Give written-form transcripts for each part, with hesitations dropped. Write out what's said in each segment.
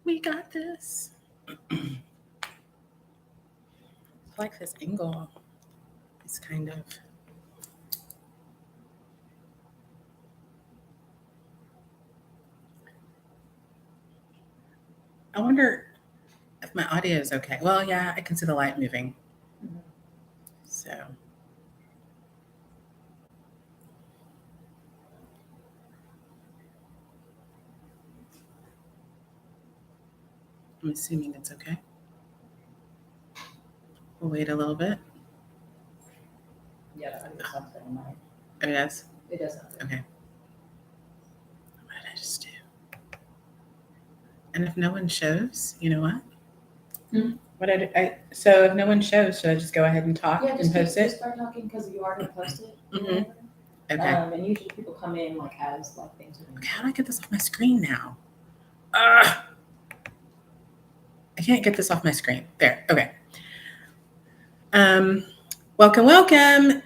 We got this. I like this angle. It's kind of. I wonder if my audio is okay. Well, yeah, I can see the light moving. So. I'm assuming it's okay. We'll wait a little bit. Yeah, I think something might. It does? It does something. Okay. What did I just do? And if no one shows, you know what? What so if no one shows, should I just go ahead and talk Yeah, and post it? Just start talking because you already posted. Okay. And usually people come in like as like things. Okay, how do I get this off my screen now? I can't get this off my screen. There. Okay. Welcome. Welcome.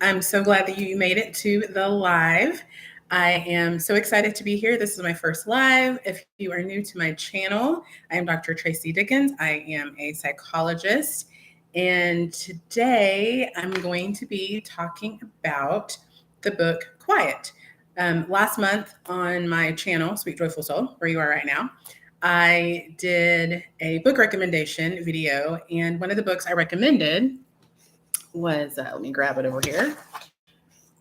I'm so glad that you made it to the live. I am so excited to be here. This is my first live. If you are new to my channel, I am Dr. Tracy Dickens. I am a psychologist. And today I'm going to be talking about the book Quiet. Last month on my channel, Sweet Joyful Soul, where you are right now, I did a book recommendation video. And one of the books I recommended was, let me grab it over here,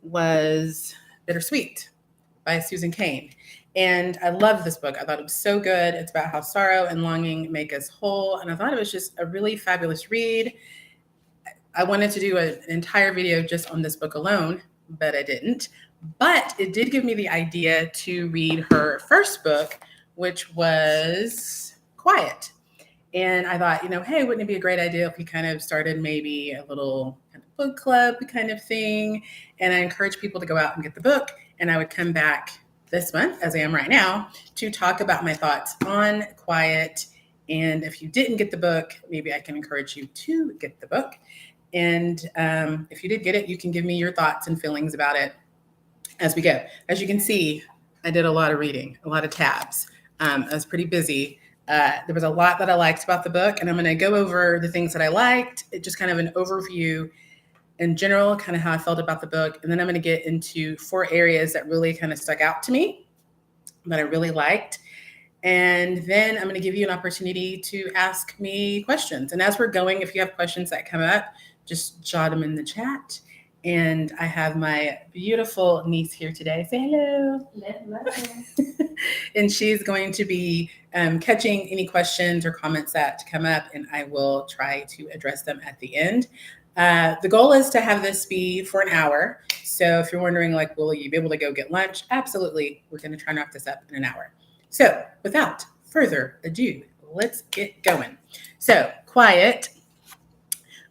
was Bittersweet by Susan Cain. And I love this book. I thought it was so good. It's about how sorrow and longing make us whole. And I thought it was just a really fabulous read. I wanted to do an entire video just on this book alone, but I didn't. But it did give me the idea to read her first book, which was Quiet. And I thought, hey, wouldn't it be a great idea if we kind of started maybe a little kind of book club kind of thing? And I encourage people to go out and get the book. And I would come back this month, as I am right now, to talk about my thoughts on Quiet. And if you didn't get the book, maybe I can encourage you to get the book. And if you did get it, you can give me your thoughts and feelings about it as we go. As you can see, I did a lot of reading, a lot of tabs. I was pretty busy. There was a lot that I liked about the book, and I'm going to go over the things that I liked, just kind of an overview in general, kind of how I felt about the book. And then I'm going to get into 4 areas that really kind of stuck out to me, that I really liked. And then I'm going to give you an opportunity to ask me questions. And as we're going, if you have questions that come up, just jot them in the chat. And I have my beautiful niece here today. Say hello. Hello. And she's going to be catching any questions or comments that come up, and I will try to address them at the end. The goal is to have this be for an hour. So if you're wondering, like, will you be able to go get lunch? Absolutely. We're going to try and wrap this up in an hour. So without further ado, let's get going. So Quiet.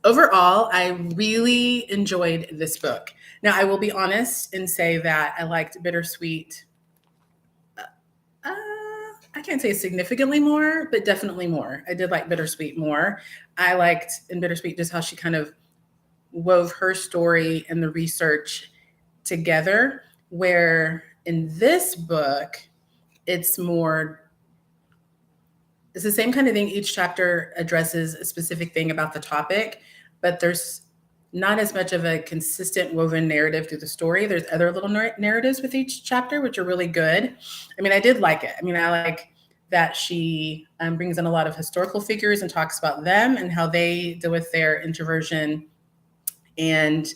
Overall, I really enjoyed this book. Now, I will be honest and say that I liked Bittersweet. I can't say significantly more, but definitely more. I did like Bittersweet more. I liked in Bittersweet just how she kind of wove her story and the research together, where in this book, it's the same kind of thing. Each chapter addresses a specific thing about the topic, but there's not as much of a consistent woven narrative through the story. There's other little narratives with each chapter, which are really good. I mean, I did like it. I mean, I like that she brings in a lot of historical figures and talks about them and how they deal with their introversion. And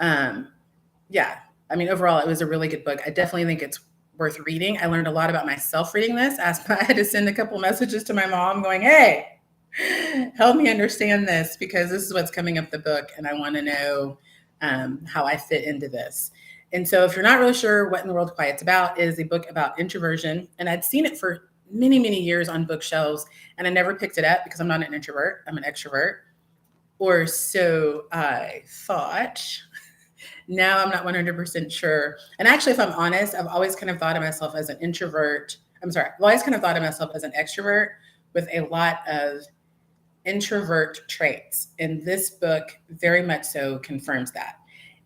yeah, I mean, overall, it was a really good book. I definitely think it's worth reading. I learned a lot about myself reading this. I had to send a couple messages to my mom going, hey, help me understand this, because this is what's coming up the book and I want to know how I fit into this. And so if you're not really sure what in the world Quiet's about, it is a book about introversion. And I'd seen it for many, many years on bookshelves, and I never picked it up because I'm not an introvert, I'm an extrovert. Or so I thought. Now I'm not 100% sure. And actually, if I'm honest, I've always kind of thought of myself as an introvert. I've always kind of thought of myself as an extrovert with a lot of introvert traits. And this book very much so confirms that.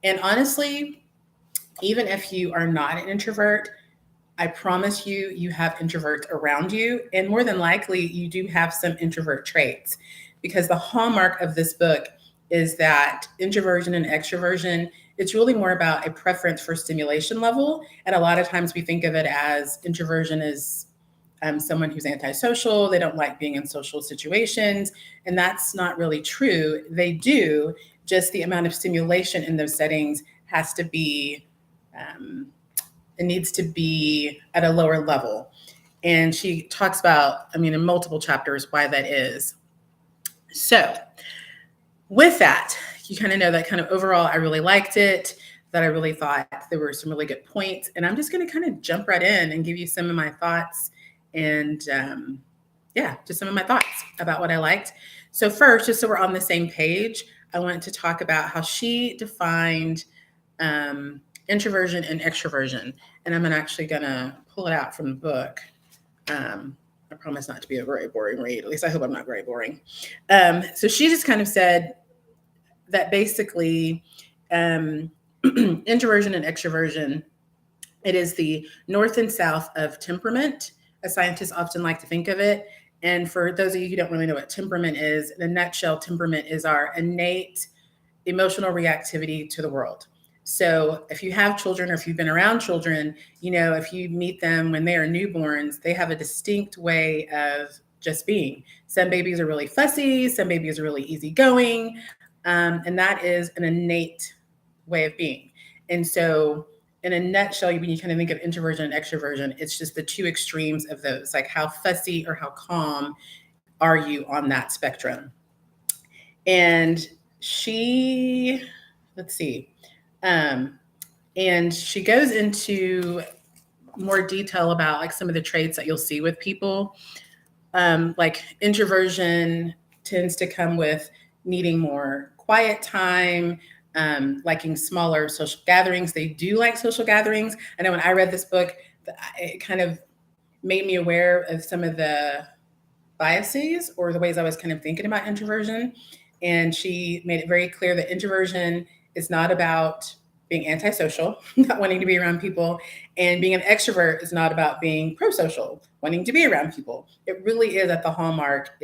And honestly, even if you are not an introvert, I promise you, you have introverts around you, and more than likely, you do have some introvert traits. Because the hallmark of this book is that introversion and extroversion, it's really more about a preference for stimulation level. And a lot of times we think of it as introversion is someone who's antisocial, they don't like being in social situations. And that's not really true. They do, just the amount of stimulation in those settings has to be um, it needs to be at a lower level. And she talks about, I mean, in multiple chapters, why that is. So, with that, you kind of know that kind of overall, I really liked it, that I really thought there were some really good points. And I'm just going to kind of jump right in and give you some of my thoughts and, yeah, just some of my thoughts about what I liked. So, first, just so we're on the same page, I want to talk about how she defined introversion and extroversion. And I'm actually going to pull it out from the book. I promise not to be a very boring read. At least I hope I'm not very boring. So she just kind of said that basically introversion and extroversion, it is the north and south of temperament, as scientists often like to think of it. And for those of you who don't really know what temperament is, in a nutshell, temperament is our innate emotional reactivity to the world. So if you have children or if you've been around children, you know, if you meet them when they are newborns, they have a distinct way of just being. Some babies are really fussy, some babies are really easygoing, and that is an innate way of being. And so, in a nutshell, when you kind of think of introversion and extroversion, it's just the two extremes of those, like how fussy or how calm are you on that spectrum. And she, let's see, um, and she goes into more detail about like some of the traits that you'll see with people. Like introversion tends to come with needing more quiet time, liking smaller social gatherings. They do like social gatherings. I know when I read this book, it kind of made me aware of some of the biases or the ways I was kind of thinking about introversion. And she made it very clear that introversion is not about being antisocial, not wanting to be around people, and being an extrovert is not about being pro-social, wanting to be around people. It really is at the hallmark.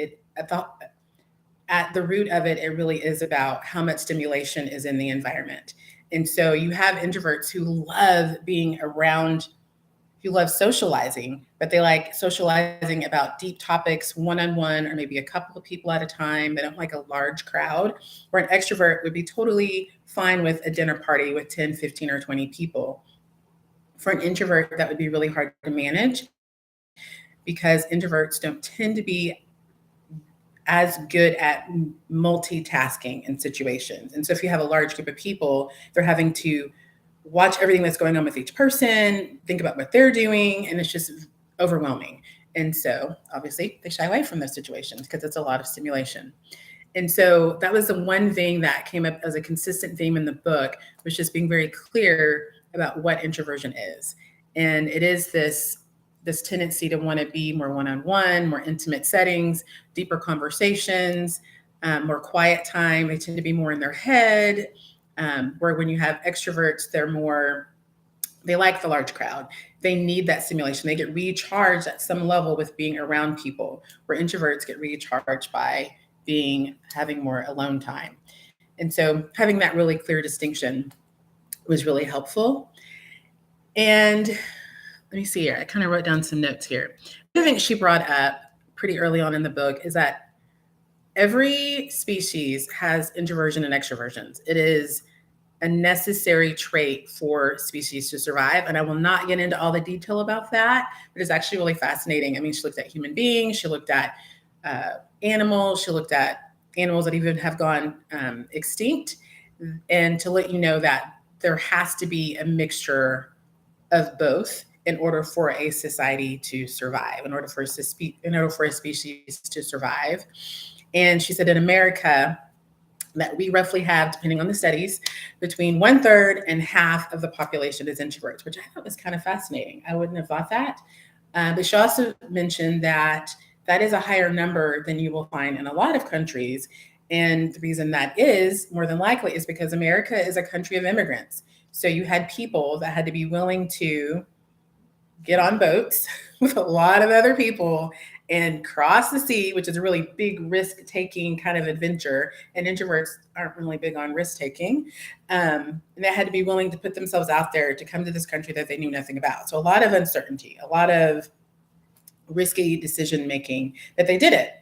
At the root of it, it really is about how much stimulation is in the environment. And so you have introverts who love being around, who love socializing, but they like socializing about deep topics one-on-one or maybe a couple of people at a time. They don't like a large crowd. Where an extrovert would be totally fine with a dinner party with 10, 15, or 20 people. For an introvert, that would be really hard to manage because introverts don't tend to be as good at multitasking in situations. And so if you have a large group of people, they're having to watch everything that's going on with each person, think about what they're doing, and it's just overwhelming. And so obviously they shy away from those situations because it's a lot of stimulation. And so that was the one thing that came up as a consistent theme in the book, was just being very clear about what introversion is. And it is this tendency to want to be more one-on-one, more intimate settings, deeper conversations, more quiet time. They tend to be more in their head. Where when you have extroverts, they like the large crowd. They need that stimulation. They get recharged at some level with being around people, where introverts get recharged by having more alone time. And so having that really clear distinction was really helpful. And let me see here. I kind of wrote down some notes here. I think she brought up pretty early on in the book is that every species has introversion and extroversions. It is a necessary trait for species to survive. And I will not get into all the detail about that, but it's actually really fascinating. I mean, she looked at human beings, she looked at animals, she looked at animals that even have gone extinct. And to let you know that there has to be a mixture of both in order for a society to survive, in order for a species to survive. And she said in America, that we roughly have, depending on the studies, between 1/3 and half of the population is introverts, which I thought was kind of fascinating. I wouldn't have thought that. But she also mentioned that that is a higher number than you will find in a lot of countries. And the reason that is more than likely is because America is a country of immigrants. So you had people that had to be willing to get on boats with a lot of other people and cross the sea, which is a really big risk taking kind of adventure. And introverts aren't really big on risk taking. And they had to be willing to put themselves out there to come to this country that they knew nothing about. So a lot of uncertainty, a lot of risky decision making that they did it.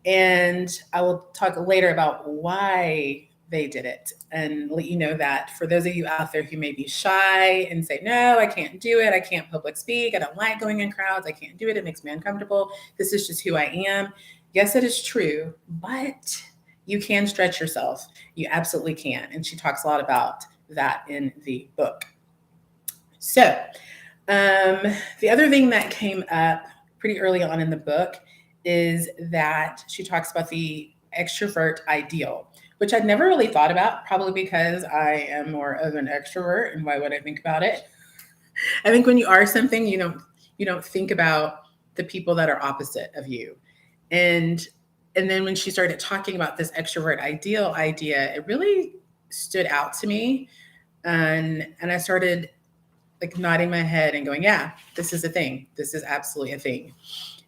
And I will talk later about why they did it and let you know that for those of you out there who may be shy and say, no, I can't do it. I can't public speak. I don't like going in crowds. I can't do it. It makes me uncomfortable. This is just who I am. Yes, it is true, but you can stretch yourself. You absolutely can. And she talks a lot about that in the book. So, the other thing that came up pretty early on in the book is that she talks about the extrovert ideal, which I'd never really thought about, probably because I am more of an extrovert, and why would I think about it? I think when you are something, you don't think about the people that are opposite of you. And and then when she started talking about this extrovert ideal idea, it really stood out to me. And I started like nodding my head and going, yeah, this is a thing. This is absolutely a thing.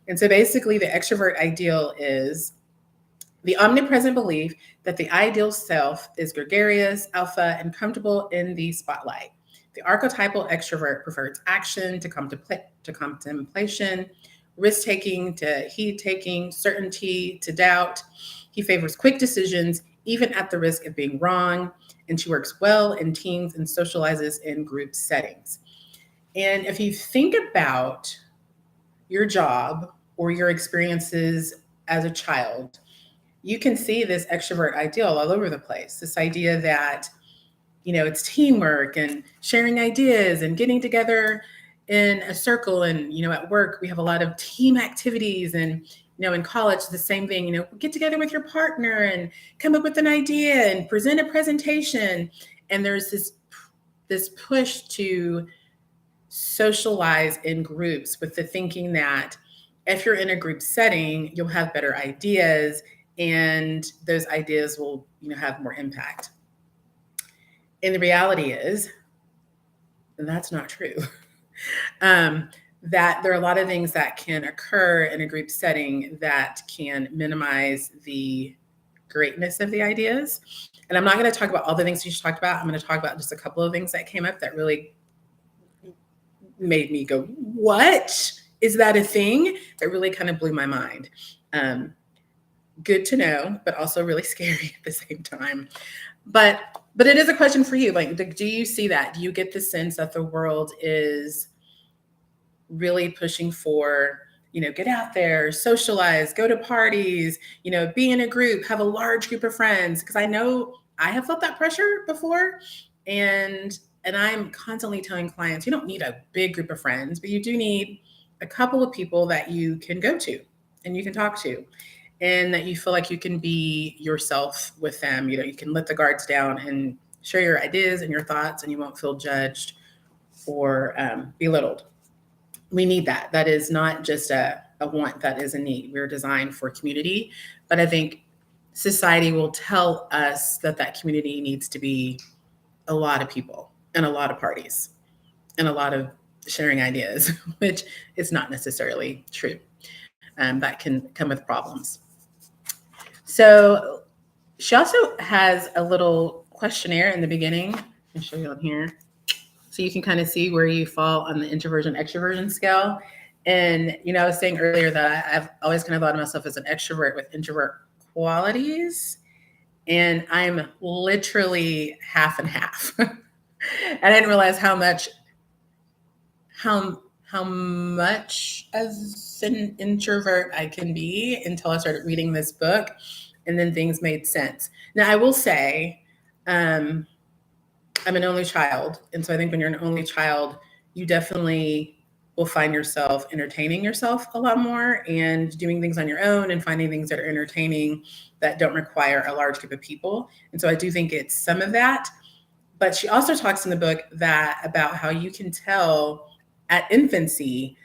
And so basically, the extrovert ideal is the omnipresent belief that the ideal self is gregarious, alpha, and comfortable in the spotlight. The archetypal extrovert prefers action to contemplation, risk taking to heed taking, certainty to doubt. He favors quick decisions, even at the risk of being wrong. And she works well in teams and socializes in group settings. And if you think about your job or your experiences as a child, you can see this extrovert ideal all over the place. This idea that, it's teamwork and sharing ideas and getting together in a circle. And, at work, we have a lot of team activities. And, in college, the same thing, get together with your partner and come up with an idea and present a presentation. And there's this push to socialize in groups with the thinking that if you're in a group setting, you'll have better ideas and those ideas will, have more impact. And the reality is that's not true. That there are a lot of things that can occur in a group setting that can minimize the greatness of the ideas. And I'm not going to talk about all the things you talked about. I'm going to talk about just a couple of things that came up that really made me go, what? Is that a thing? It really kind of blew my mind. Good to know, but also really scary at the same time. But it is a question for you. Like, do you see that? Do you get the sense that the world is really pushing for, get out there, socialize, go to parties, be in a group, have a large group of friends? Because I know I have felt that pressure before. And I'm constantly telling clients, you don't need a big group of friends, but you do need a couple of people that you can go to and you can talk to, and that you feel like you can be yourself with them. You can let the guards down and share your ideas and your thoughts, and you won't feel judged or belittled. We need that. That is not just a want, that is a need. We're designed for community, but I think society will tell us that community needs to be a lot of people and a lot of parties and a lot of sharing ideas, which is not necessarily true. That can come with problems. So she also has a little questionnaire in the beginning. I'll show you on here. So you can kind of see where you fall on the introversion extroversion scale. And, I was saying earlier that I've always kind of thought of myself as an extrovert with introvert qualities. And I'm literally half and half. And I didn't realize how much as an introvert I can be until I started reading this book, and then things made sense. Now, I will say, I'm an only child. And so I think when you're an only child, you definitely will find yourself entertaining yourself a lot more and doing things on your own and finding things that are entertaining that don't require a large group of people. And so I do think it's some of that. But she also talks in the book about how you can tell at infancy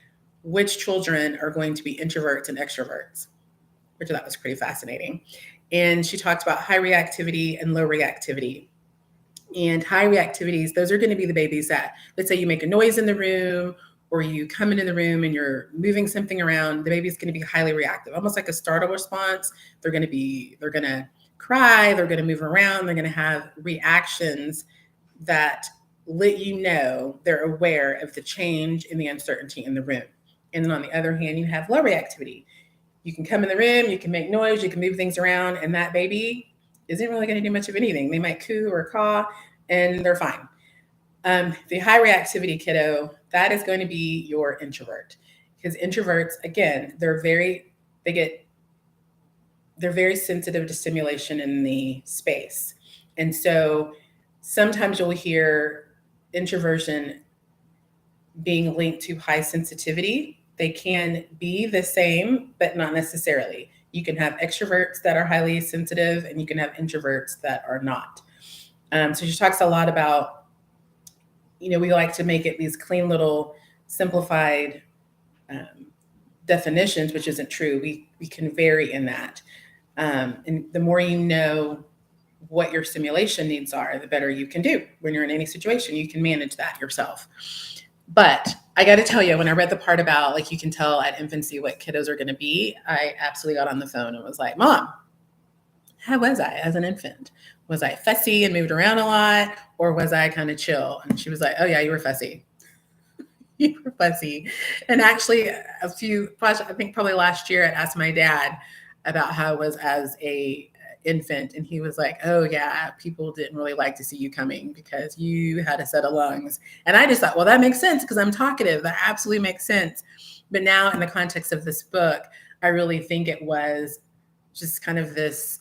which children are going to be introverts and extroverts, which I thought was pretty fascinating. And she talked about high reactivity and low reactivity. And high reactivities, those are going to be the babies that, let's say you make a noise in the room or you come into the room and you're moving something around, the baby's going to be highly reactive, almost like a startle response. They're going to cry, they're going to move around, they're going to have reactions that let you know they're aware of the change and the uncertainty in the room. And then on the other hand, you have low reactivity. You can come in the room, you can make noise, you can move things around, and that baby isn't really going to do much of anything. They might coo or caw, and they're fine. The high reactivity kiddo, that is going to be your introvert, because introverts, again, they're very sensitive to stimulation in the space, and so sometimes you'll hear introversion being linked to high sensitivity. They can be the same, but not necessarily. You can have extroverts that are highly sensitive, and you can have introverts that are not. So she talks a lot about, we like to make it these clean little simplified definitions, which isn't true. We can vary in that. And the more you know what your stimulation needs are, the better you can do. When you're in any situation, you can manage that yourself. But I got to tell you, when I read the part about, like, you can tell at infancy what kiddos are going to be, I absolutely got on the phone and was like, Mom, how was I as an infant? Was I fussy and moved around a lot, or was I kind of chill? And she was like, oh, yeah, you were fussy. You were fussy. And actually, I think probably last year, I asked my dad about how I was as a infant, and he was like, oh yeah, people didn't really like to see you coming because you had a set of lungs. And I just thought, well, that makes sense because I'm talkative. That absolutely makes sense. But now in the context of this book, I really think it was just kind of this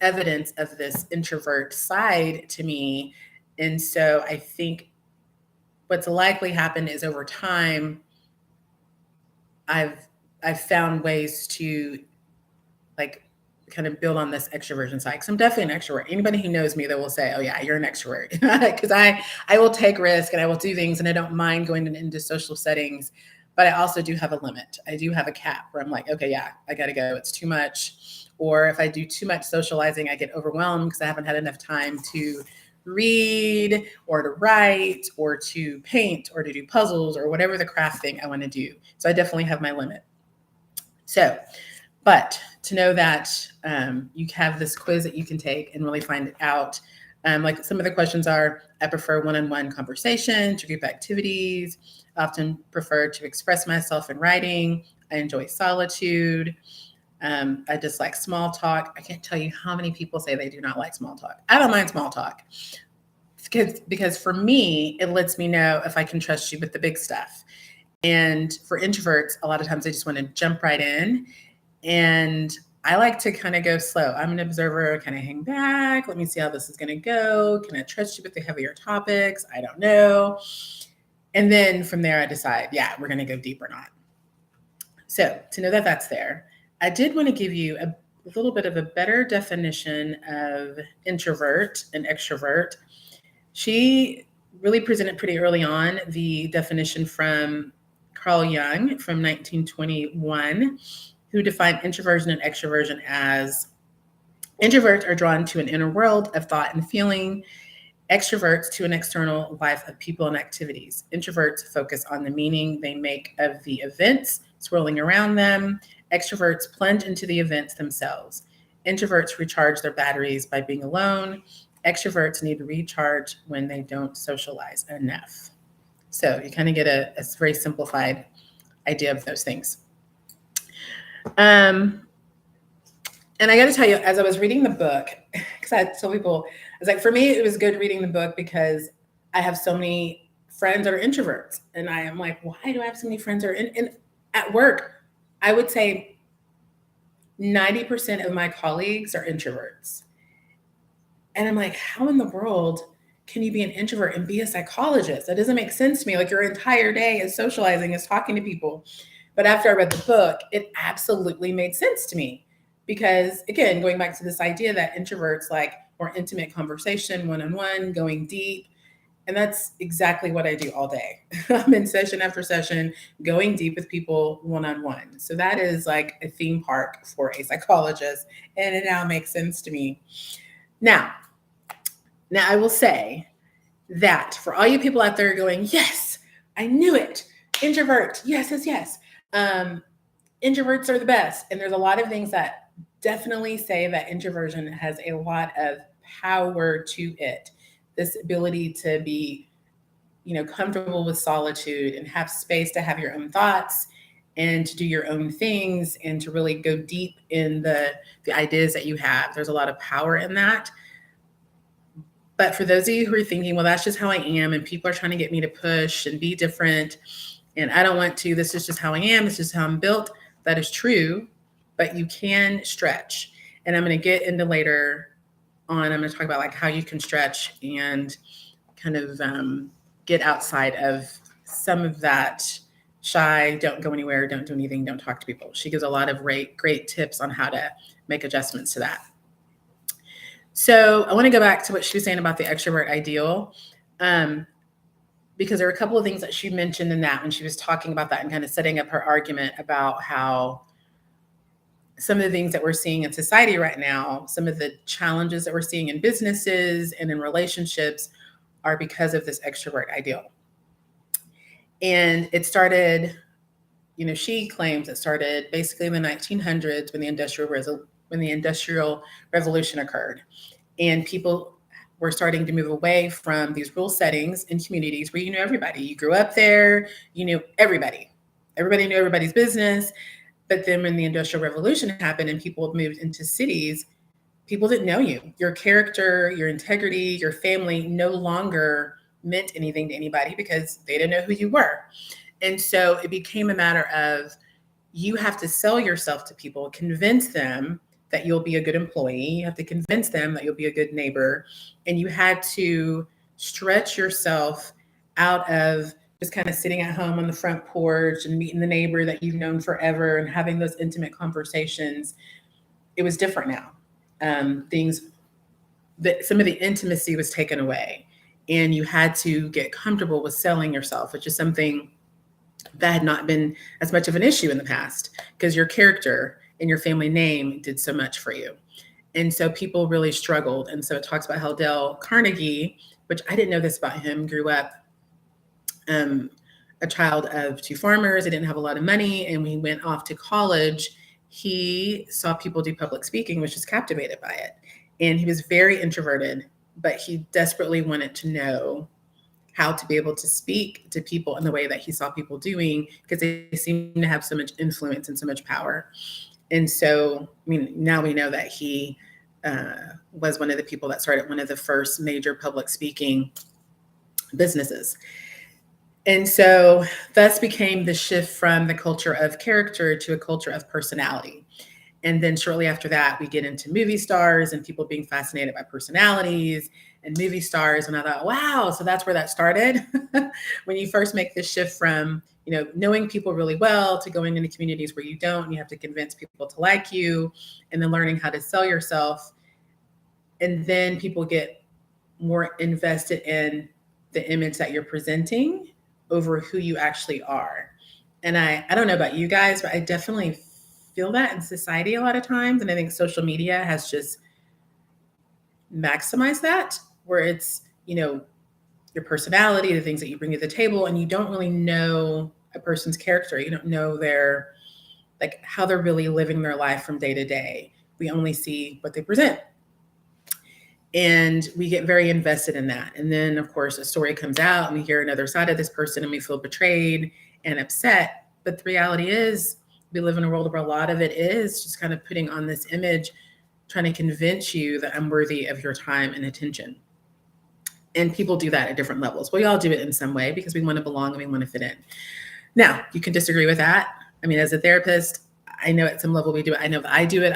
evidence of this introvert side to me. And so I think what's likely happened is, over time, I've found ways to, like, kind of build on this extroversion side. Because I'm definitely an extrovert. Anybody who knows me, they will say, oh yeah, you're an extrovert. Because I will take risks and I will do things, and I don't mind going into social settings. But I also do have a limit. I do have a cap where I'm like, okay, yeah, I got to go. It's too much. Or if I do too much socializing, I get overwhelmed because I haven't had enough time to read or to write or to paint or to do puzzles or whatever the craft thing I want to do. So I definitely have my limit. So, but to know that you have this quiz that you can take and really find it out. Like some of the questions are, I prefer one-on-one conversation to group activities. I often prefer to express myself in writing. I enjoy solitude. I dislike small talk. I can't tell you how many people say they do not like small talk. I don't mind small talk because for me, it lets me know if I can trust you with the big stuff. And for introverts, a lot of times they just want to jump right in. And I like to kind of go slow. I'm an observer, kind of hang back. Let me see how this is going to go. Can I trust you with the heavier topics? I don't know. And then from there, I decide, yeah, we're going to go deep or not. So to know that that's there, I did want to give you a little bit of a better definition of introvert and extrovert. She really presented pretty early on the definition from Carl Jung from 1921, who defined introversion and extroversion as: introverts are drawn to an inner world of thought and feeling, extroverts to an external life of people and activities. Introverts focus on the meaning they make of the events swirling around them. Extroverts plunge into the events themselves. Introverts recharge their batteries by being alone. Extroverts need to recharge when they don't socialize enough. So you kind of get a very simplified idea of those things. And I got to tell you, as I was reading the book, because I told people, I was like, for me, it was good reading the book because I have so many friends that are introverts. And I am like, why do I have so many friends that are in at work? I would say 90% of my colleagues are introverts. And I'm like, how in the world can you be an introvert and be a psychologist? That doesn't make sense to me. Like, your entire day is socializing, is talking to people. But after I read the book, it absolutely made sense to me. Because again, going back to this idea that introverts like more intimate conversation, one-on-one, going deep. And that's exactly what I do all day. I'm in session after session, going deep with people one-on-one. So that is like a theme park for a psychologist. And it now makes sense to me. Now I will say that for all you people out there going, yes, I knew it. Introvert. Yes, yes, yes. Um, Introverts are the best. And there's a lot of things that definitely say that introversion has a lot of power to it. This ability to be, comfortable with solitude and have space to have your own thoughts and to do your own things and to really go deep in the ideas that you have. There's a lot of power in that. But for those of you who are thinking, well, that's just how I am, and people are trying to get me to push and be different, and I don't want to, this is just how I am, this is how I'm built, that is true, but you can stretch. And I'm going to get into later on, I'm going to talk about like how you can stretch and kind of get outside of some of that shy, don't go anywhere, don't do anything, don't talk to people. She gives a lot of great tips on how to make adjustments to that. So I want to go back to what she was saying about the extrovert ideal, because there are a couple of things that she mentioned in that when she was talking about that and kind of setting up her argument about how some of the things that we're seeing in society right now, some of the challenges that we're seeing in businesses and in relationships are because of this extrovert ideal. And it started, she claims it started basically in the 1900s when the Industrial Revolution occurred. And people were starting to move away from these rural settings in communities where you knew everybody. You grew up there, you knew everybody. Everybody knew everybody's business. But then when the Industrial Revolution happened and people moved into cities, people didn't know you. Your character, your integrity, your family no longer meant anything to anybody because they didn't know who you were. And so it became a matter of you have to sell yourself to people, convince them that you'll be a good employee. You have to convince them that you'll be a good neighbor. And you had to stretch yourself out of just kind of sitting at home on the front porch and meeting the neighbor that you've known forever and having those intimate conversations. It was different now. Some of the intimacy was taken away, and you had to get comfortable with selling yourself, which is something that had not been as much of an issue in the past because your character and your family name did so much for you. And so people really struggled. And so it talks about how Dale Carnegie, which I didn't know this about him, grew up a child of two farmers. He didn't have a lot of money. And when he went off to college, he saw people do public speaking, which was captivated by it. And he was very introverted, but he desperately wanted to know how to be able to speak to people in the way that he saw people doing because they seemed to have so much influence and so much power. And so, now we know that he was one of the people that started one of the first major public speaking businesses. And so thus became the shift from the culture of character to a culture of personality. And then shortly after that, we get into movie stars and people being fascinated by personalities and movie stars. And I thought, wow, so that's where that started. When you first make this shift from, knowing people really well to going into communities where you don't, and you have to convince people to like you, and then learning how to sell yourself. And then people get more invested in the image that you're presenting over who you actually are. And I don't know about you guys, but I definitely feel that in society a lot of times. And I think social media has just maximized that, where it's, your personality, the things that you bring to the table, and you don't really know a person's character. You don't know like how they're really living their life from day to day. We only see what they present. And we get very invested in that. And then, of course, a story comes out and we hear another side of this person and we feel betrayed and upset. But the reality is, we live in a world where a lot of it is just kind of putting on this image, trying to convince you that I'm worthy of your time and attention. And people do that at different levels. We all do it in some way because we want to belong and we want to fit in. Now, you can disagree with that. As a therapist, I know at some level we do it. I know that I do it.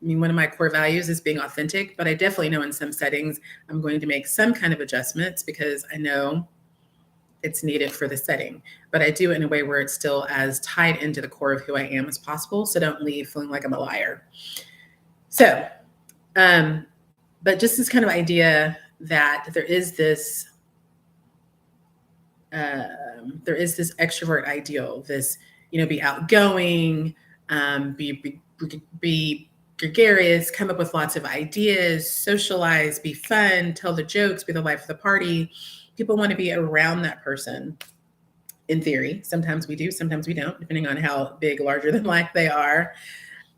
One of my core values is being authentic, but I definitely know in some settings I'm going to make some kind of adjustments because I know it's needed for the setting. But I do it in a way where it's still as tied into the core of who I am as possible, so don't leave feeling like I'm a liar. So, but just this kind of idea that there is this extrovert ideal, this, be outgoing, be gregarious, come up with lots of ideas, socialize, be fun, tell the jokes, be the life of the party. People want to be around that person. in theory. Sometimes we do, sometimes we don't, depending on how big, larger than life they are,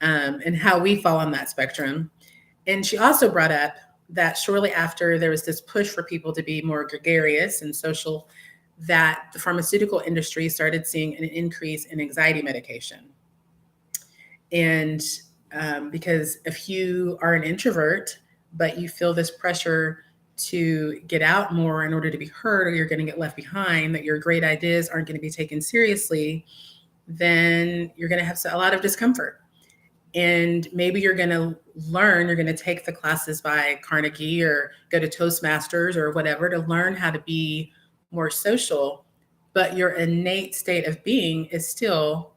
and how we fall on that spectrum. And she also brought up that shortly after there was this push for people to be more gregarious and social, that the pharmaceutical industry started seeing an increase in anxiety medication. And because if you are an introvert, but you feel this pressure to get out more in order to be heard, or you're going to get left behind, that your great ideas aren't going to be taken seriously, then you're going to have a lot of discomfort. And maybe you're going to you're going to take the classes by Carnegie or go to Toastmasters or whatever to learn how to be more social, but your innate state of being is still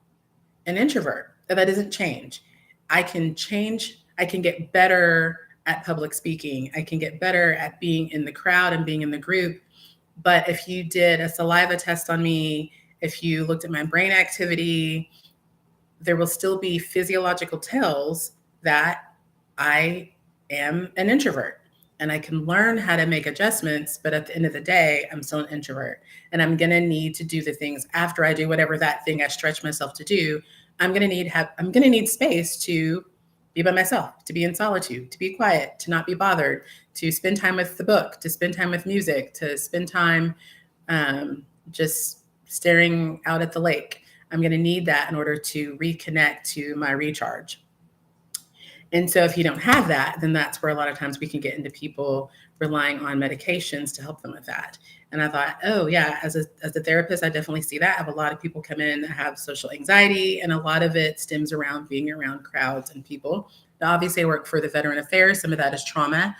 an introvert. That doesn't change. I can change, I can get better at public speaking. I can get better at being in the crowd and being in the group. But if you did a saliva test on me, if you looked at my brain activity, there will still be physiological tells that I am an introvert, and I can learn how to make adjustments. But at the end of the day, I'm still an introvert, and I'm going to need to do the things after I do whatever that thing I stretch myself to do. I'm going to need space to be by myself, to be in solitude, to be quiet, to not be bothered, to spend time with the book, to spend time with music, to spend time just staring out at the lake. I'm going to need that in order to reconnect to my recharge. And so if you don't have that, then that's where a lot of times we can get into people relying on medications to help them with that. And I thought, oh yeah, as a therapist, I definitely see that. I have a lot of people come in that have social anxiety, and a lot of it stems around being around crowds and people. Now, obviously, I work for the Veteran Affairs. Some of that is trauma.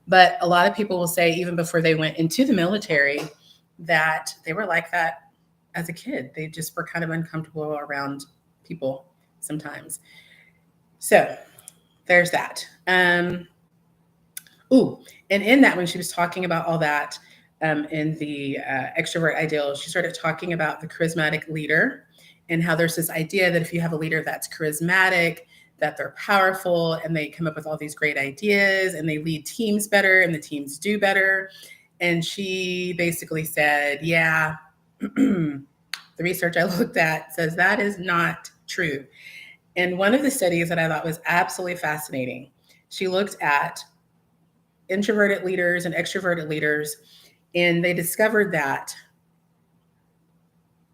But a lot of people will say, even before they went into the military, that they were like that as a kid. They just were kind of uncomfortable around people sometimes. So there's that. Ooh, and in that, when she was talking about all that in the extrovert ideal, she started talking about the charismatic leader and how there's this idea that if you have a leader that's charismatic, that they're powerful and they come up with all these great ideas and they lead teams better and the teams do better. And she basically said, yeah, the research I looked at says that is not true. And one of the studies that I thought was absolutely fascinating, she looked at introverted leaders and extroverted leaders, and they discovered that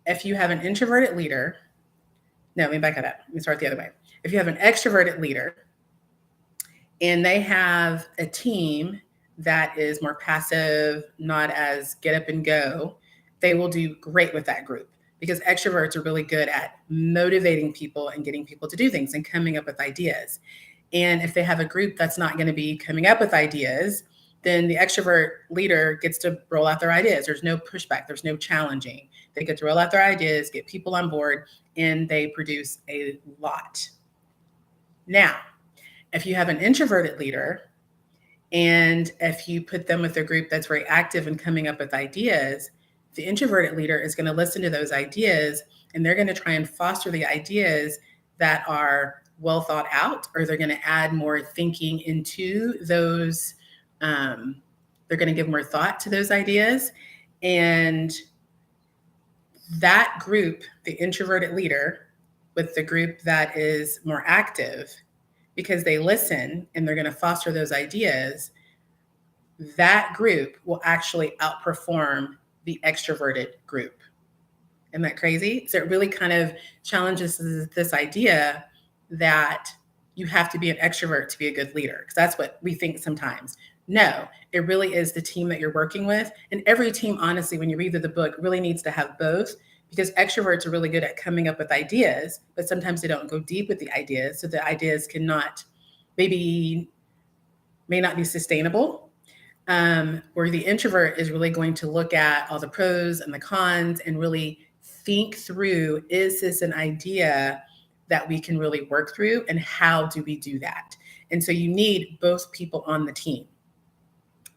if you have an introverted leader, no, let me back it up. Let me start the other way. If you have an extroverted leader and they have a team that is more passive, not as get up and go, they will do great with that group, because extroverts are really good at motivating people and getting people to do things and coming up with ideas. And if they have a group that's not going to be coming up with ideas, then the extrovert leader gets to roll out their ideas. There's no pushback, there's no challenging. They get to roll out their ideas, get people on board, and they produce a lot. Now, if you have an introverted leader, and if you put them with a group that's very active and coming up with ideas, the introverted leader is going to listen to those ideas and they're going to try and foster the ideas that are well thought out, or they're going to add more thinking into those. They're going to give more thought to those ideas. And that group, the introverted leader with the group that is more active, because they listen and they're going to foster those ideas, that group will actually outperform the extroverted group. Isn't that crazy? So it really kind of challenges this idea that you have to be an extrovert to be a good leader, because that's what we think sometimes. No, it really is the team that you're working with. And every team, honestly, when you read through the book, really needs to have both, because extroverts are really good at coming up with ideas, but sometimes they don't go deep with the ideas. So the ideas may not be sustainable. Where the introvert is really going to look at all the pros and the cons and really think through, is this an idea that we can really work through, and how do we do that? And so you need both people on the team,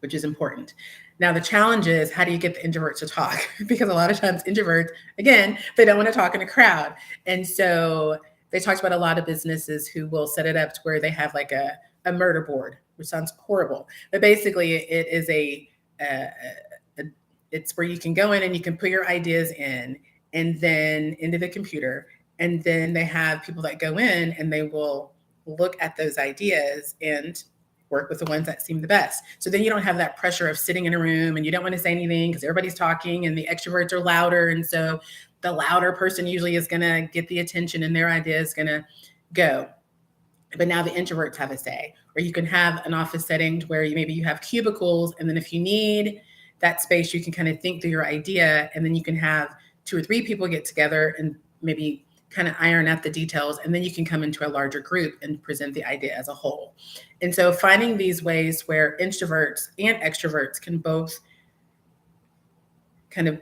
which is important. Now, the challenge is, how do you get the introverts to talk? Because a lot of times introverts, again, they don't want to talk in a crowd. And so they talked about a lot of businesses who will set it up to where they have like a murder board, which sounds horrible. But basically it is it's where you can go in and you can put your ideas in, and then into the computer. And then they have people that go in and they will look at those ideas and work with the ones that seem the best. So then you don't have that pressure of sitting in a room and you don't want to say anything because everybody's talking and the extroverts are louder. And so the louder person usually is going to get the attention and their idea is going to go. But now the introverts have a say. Or you can have an office setting where maybe you have cubicles, and then if you need that space, you can kind of think through your idea, and then you can have 2 or 3 people get together and maybe kind of iron out the details, and then you can come into a larger group and present the idea as a whole. And so finding these ways where introverts and extroverts can both kind of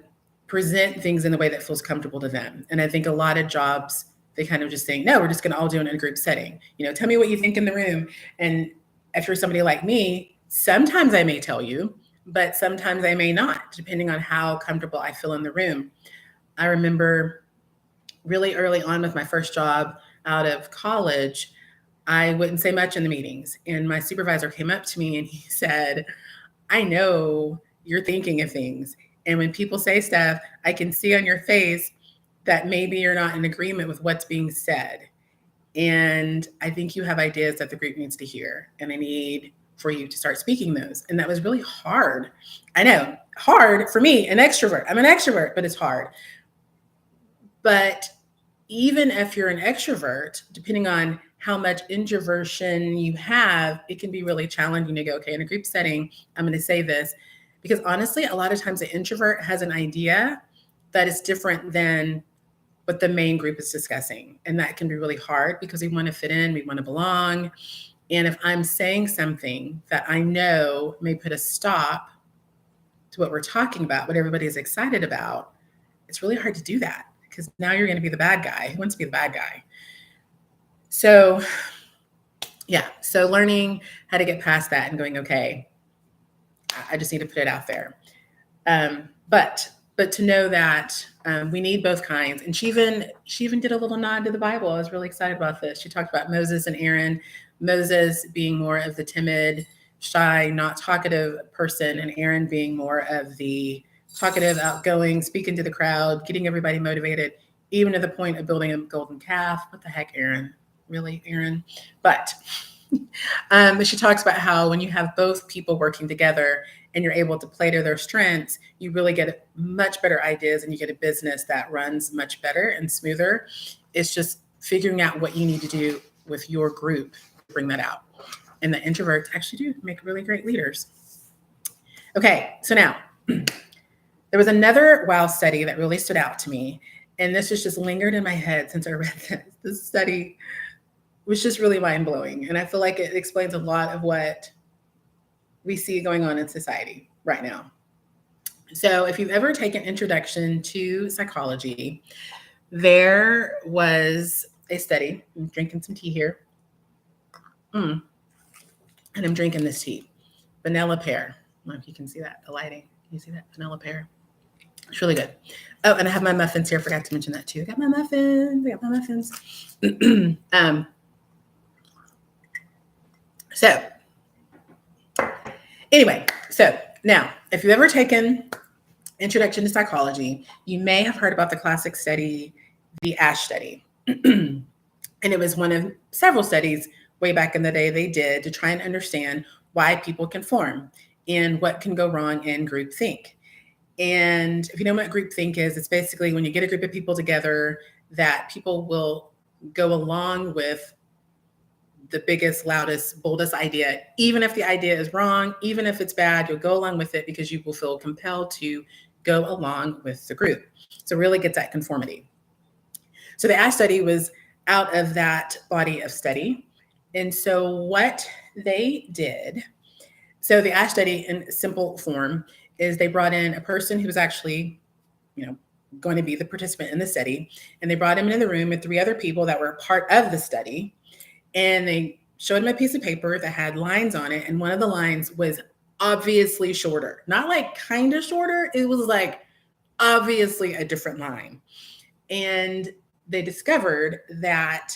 present things in a way that feels comfortable to them. And I think a lot of jobs, they kind of just think, no, we're just going to all do it in a group setting. Tell me what you think in the room. And if you're somebody like me, sometimes I may tell you, but sometimes I may not, depending on how comfortable I feel in the room. I remember really early on with my first job out of college, I wouldn't say much in the meetings. And my supervisor came up to me and he said, I know you're thinking of things. And when people say stuff, I can see on your face that maybe you're not in agreement with what's being said. And I think you have ideas that the group needs to hear. And I need for you to start speaking those. And that was really hard. I know, hard for me, an extrovert. I'm an extrovert, but it's hard. But even if you're an extrovert, depending on how much introversion you have, it can be really challenging to go, okay, in a group setting, I'm going to say this. Because honestly, a lot of times the introvert has an idea that is different than what the main group is discussing. And that can be really hard because we want to fit in, we want to belong. And if I'm saying something that I know may put a stop to what we're talking about, what everybody is excited about, it's really hard to do that because now you're going to be the bad guy. Who wants to be the bad guy? So, yeah. So learning how to get past that and going, okay, I just need to put it out there. But to know that we need both kinds. And she even did a little nod to the Bible. I was really excited about this. She talked about Moses and Aaron. Moses being more of the timid, shy, not talkative person, and Aaron being more of the talkative, outgoing, speaking to the crowd, getting everybody motivated, even to the point of building a golden calf. What the heck, Aaron? Really, Aaron? But she talks about how when you have both people working together and you're able to play to their strengths, you really get much better ideas and you get a business that runs much better and smoother. It's just figuring out what you need to do with your group to bring that out. And the introverts actually do make really great leaders. Okay, so now there was another WOW study that really stood out to me. And this has just lingered in my head since I read this. This study was just really mind-blowing. And I feel like it explains a lot of what we see going on in society right now. So if you've ever taken Introduction to Psychology, there was a study. I'm drinking some tea here. And I'm drinking this tea. Vanilla pear. I don't know if you can see that, the lighting. Can you see that? Vanilla pear. It's really good. Oh, and I have my muffins here. Forgot to mention that too. I got my muffins. So anyway, so now, if you've ever taken Introduction to Psychology, you may have heard about the classic study, the ASH study. And it was one of several studies way back in the day they did to try and understand why people conform and what can go wrong in groupthink. And if you know what groupthink is, it's basically when you get a group of people together that people will go along with the biggest, loudest, boldest idea. Even if the idea is wrong, even if it's bad, you'll go along with it because you will feel compelled to go along with the group. So it really gets at conformity. So the ASH study was out of that body of study. And so what they did, so the ASH study in simple form is they brought in a person who was actually, going to be the participant in the study. And they brought him into the room with 3 other people that were part of the study. And they showed him a piece of paper that had lines on it. And one of the lines was obviously shorter, not like kind of shorter. It was like obviously a different line. And they discovered that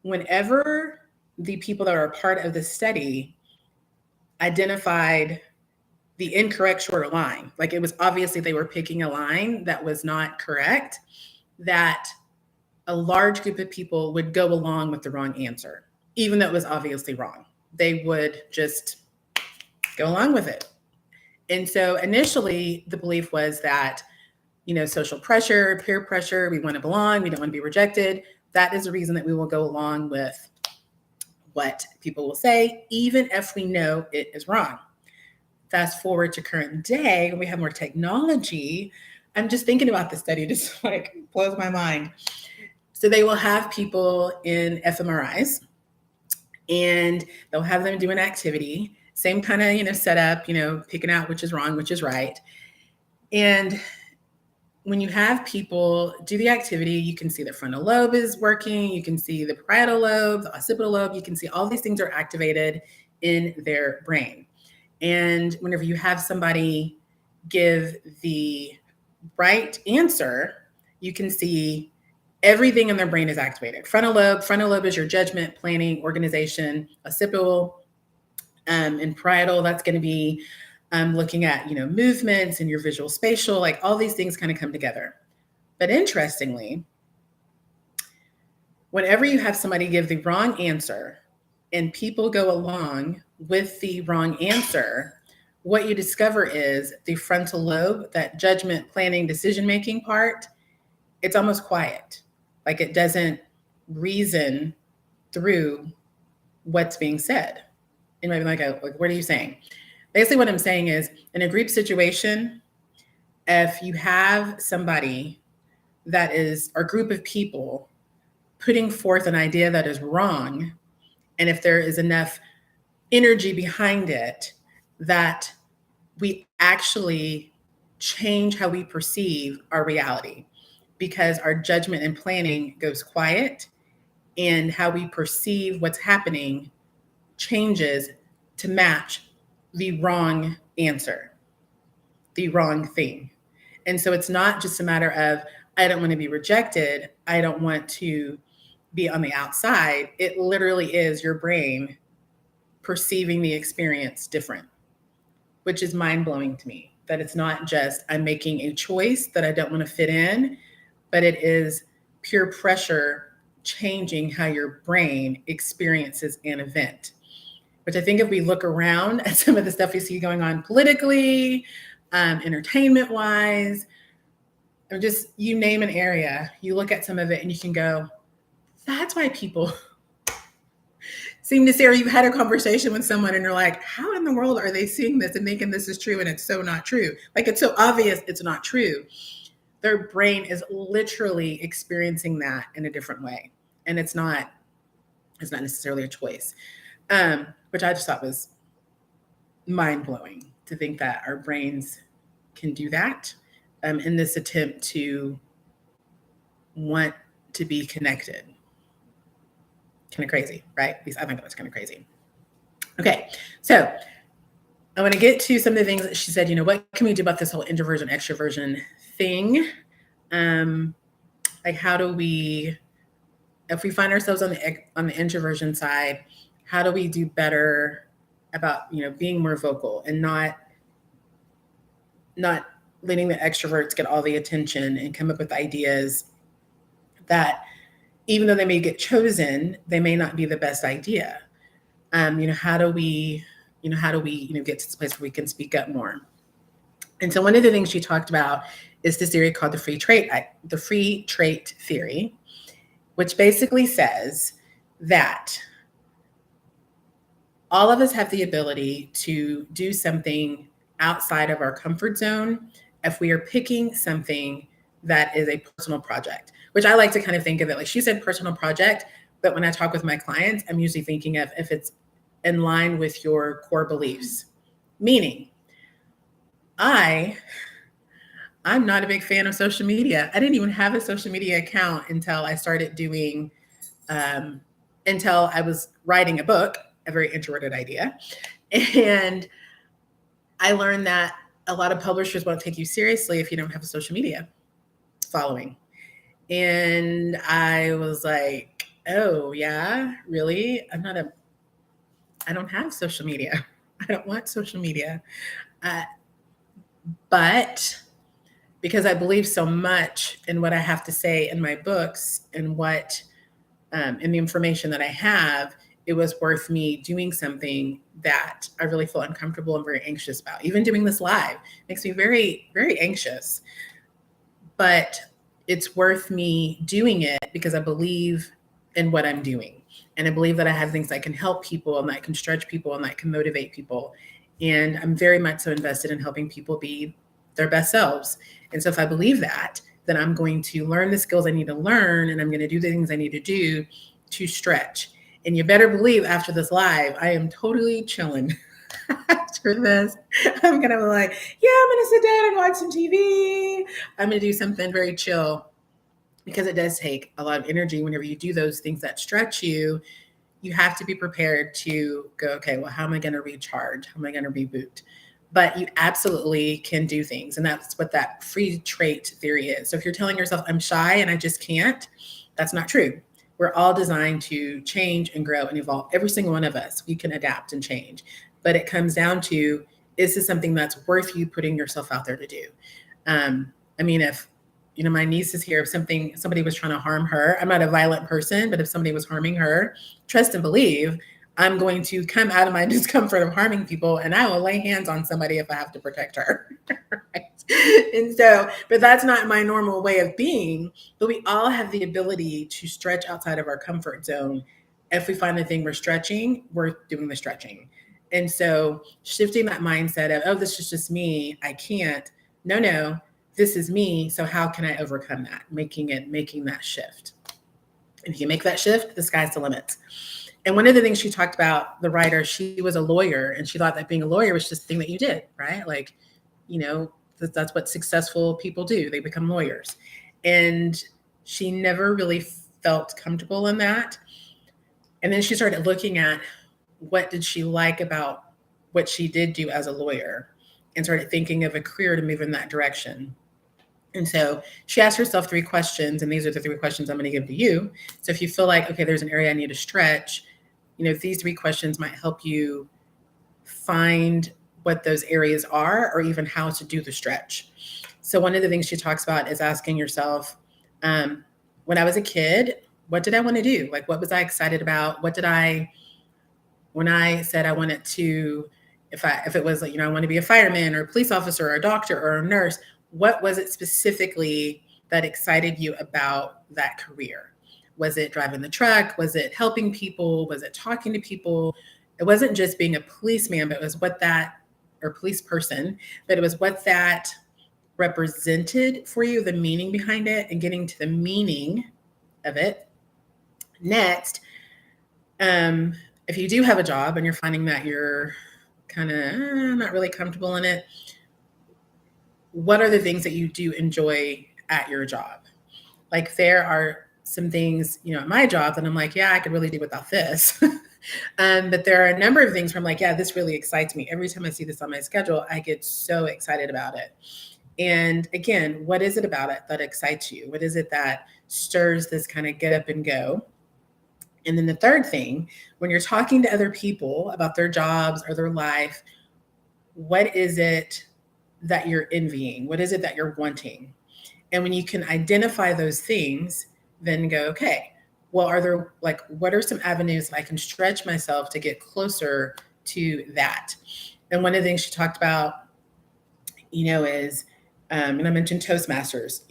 whenever the people that are a part of the study identified the incorrect shorter line. Like it was obviously they were picking a line that was not correct, that a large group of people would go along with the wrong answer, even though it was obviously wrong. They would just go along with it. And so initially, the belief was that, social pressure, peer pressure, we want to belong, we don't want to be rejected. That is the reason that we will go along with what people will say, even if we know it is wrong. Fast forward to current day, when we have more technology, I'm just thinking about this study, just like blows my mind. So they will have people in fMRIs and they'll have them do an activity, same kind of, setup, picking out which is wrong, which is right. And when you have people do the activity, you can see the frontal lobe is working, you can see the parietal lobe, the occipital lobe, you can see all these things are activated in their brain. And whenever you have somebody give the right answer, you can see everything in their brain is activated. Frontal lobe is your judgment, planning, organization. Occipital and parietal, that's going to be looking at, movements and your visual spatial, like all these things kind of come together. But interestingly, whenever you have somebody give the wrong answer and people go along with the wrong answer, what you discover is the frontal lobe, that judgment, planning, decision-making part, it's almost quiet. Like it doesn't reason through what's being said. And maybe like, what are you saying? Basically what I'm saying is, in a group situation, if you have somebody that is, or group of people putting forth an idea that is wrong, and if there is enough energy behind it, that we actually change how we perceive our reality, because our judgment and planning goes quiet and how we perceive what's happening changes to match the wrong answer, the wrong thing. And so it's not just a matter of, I don't want to be rejected, I don't want to be on the outside. It literally is your brain perceiving the experience different, which is mind-blowing to me. That it's not just I'm making a choice that I don't want to fit in, but it is peer pressure changing how your brain experiences an event. Which I think if we look around at some of the stuff we see going on politically, entertainment-wise, or just you name an area, you look at some of it and you can go, that's why people seem to say, or you've had a conversation with someone and you're like, how in the world are they seeing this and thinking this is true and it's so not true? Like it's so obvious it's not true. Their brain is literally experiencing that in a different way. And it's not necessarily a choice, which I just thought was mind-blowing to think that our brains can do that in this attempt to want to be connected. Kind of crazy, right? At least I think that was kind of crazy. Okay, so I want to get to some of the things that she said. What can we do about this whole introversion, extroversion thing? Like, how do we, if we find ourselves on the introversion side, how do we do better about being more vocal and not letting the extroverts get all the attention and come up with ideas that, even though they may get chosen, they may not be the best idea. How do we get to this place where we can speak up more? And so one of the things she talked about is this theory called the free trait theory, which basically says that all of us have the ability to do something outside of our comfort zone if we are picking something that is a personal project, which I like to kind of think of it like she said personal project, but when I talk with my clients, I'm usually thinking of if it's in line with your core beliefs. Meaning, I'm not a big fan of social media. I didn't even have a social media account until I started doing, until I was writing a book, a very introverted idea. And I learned that a lot of publishers won't take you seriously if you don't have a social media following. And I was like, oh yeah, really? I don't have social media. I don't want social media. Uh, but because I believe so much in what I have to say in my books and in the information that I have, it was worth me doing something that I really feel uncomfortable and very anxious about. Even doing this live makes me very, very anxious, but it's worth me doing it because I believe in what I'm doing. And I believe that I have things that can help people and that can stretch people and that can motivate people. And I'm very much so invested in helping people be their best selves. And so if I believe that, then I'm going to learn the skills I need to learn and I'm going to do the things I need to do to stretch. And you better believe after this live, I am totally chilling. After this, I'm gonna be like, yeah, I'm gonna sit down and watch some TV. I'm gonna do something very chill because it does take a lot of energy whenever you do those things that stretch you. You have to be prepared to go, okay, well, how am I going to recharge? How am I going to reboot? But you absolutely can do things. And that's what that free trait theory is. So if you're telling yourself, I'm shy and I just can't, that's not true. We're all designed to change and grow and evolve. Every single one of us, we can adapt and change. But it comes down to, is this something that's worth you putting yourself out there to do? I mean, if my niece is here. If somebody was trying to harm her, I'm not a violent person, but if somebody was harming her, trust and believe, I'm going to come out of my discomfort of harming people and I will lay hands on somebody if I have to protect her. Right? And so, but that's not my normal way of being. But we all have the ability to stretch outside of our comfort zone. If we find the thing we're stretching, we're doing the stretching. And so shifting that mindset of, oh, this is just me, I can't. No, this is me. So how can I overcome that? Making that shift. If you make that shift, the sky's the limit. And one of the things she talked about, the writer, she was a lawyer and she thought that being a lawyer was just the thing that you did, right? Like, that's what successful people do. They become lawyers. And she never really felt comfortable in that. And then she started looking at what did she like about what she did do as a lawyer and started thinking of a career to move in that direction. And so she asked herself 3 questions, and these are the 3 questions I'm going to give to you. So if you feel like, okay, there's an area I need to stretch, these 3 questions might help you find what those areas are or even how to do the stretch. So one of the things she talks about is asking yourself, when I was a kid, what did I want to do? Like, what was I excited about? When I said I wanted to, if it was like, I want to be a fireman or a police officer or a doctor or a nurse, what was it specifically that excited you about that career? Was it driving the truck? Was it helping people? Was it talking to people? It wasn't just being a policeman, but it was or police person, but it was what that represented for you, the meaning behind it, and getting to the meaning of it. Next, if you do have a job and you're finding that you're kind of not really comfortable in it, what are the things that you do enjoy at your job? Like there are some things, at my job that I'm like, yeah, I could really do without this. But there are a number of things where I'm like, yeah, this really excites me. Every time I see this on my schedule, I get so excited about it. And again, what is it about it that excites you? What is it that stirs this kind of get up and go? And then the third thing, when you're talking to other people about their jobs or their life, what is it that you're envying? What is it that you're wanting? And when you can identify those things, then go, okay, well, what are some avenues that I can stretch myself to get closer to that? And one of the things she talked about, is, and I mentioned Toastmasters,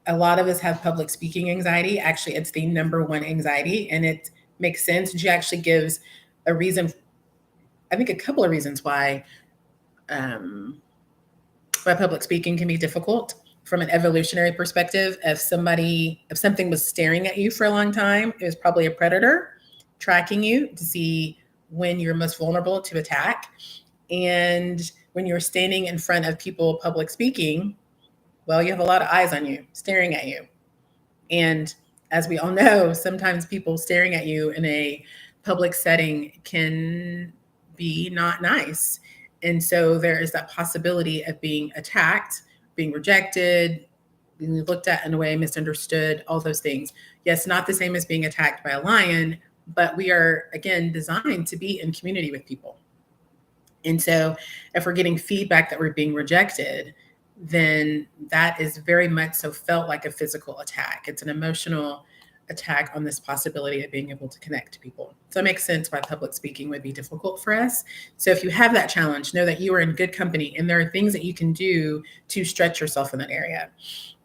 a lot of us have public speaking anxiety. Actually, it's the number one anxiety, and it makes sense. And she actually gives a reason, I think a couple of reasons why public speaking can be difficult from an evolutionary perspective. If something was staring at you for a long time, it was probably a predator tracking you to see when you're most vulnerable to attack. And when you're standing in front of people public speaking, well, you have a lot of eyes on you, staring at you. And as we all know, sometimes people staring at you in a public setting can be not nice. And so there is that possibility of being attacked, being rejected, being looked at in a way, misunderstood, all those things. Yes, not the same as being attacked by a lion, but we are, again, designed to be in community with people. And so if we're getting feedback that we're being rejected, then that is very much so felt like a physical attack. It's an emotional attack on this possibility of being able to connect to people. So it makes sense why public speaking would be difficult for us. So if you have that challenge, know that you are in good company and there are things that you can do to stretch yourself in that area.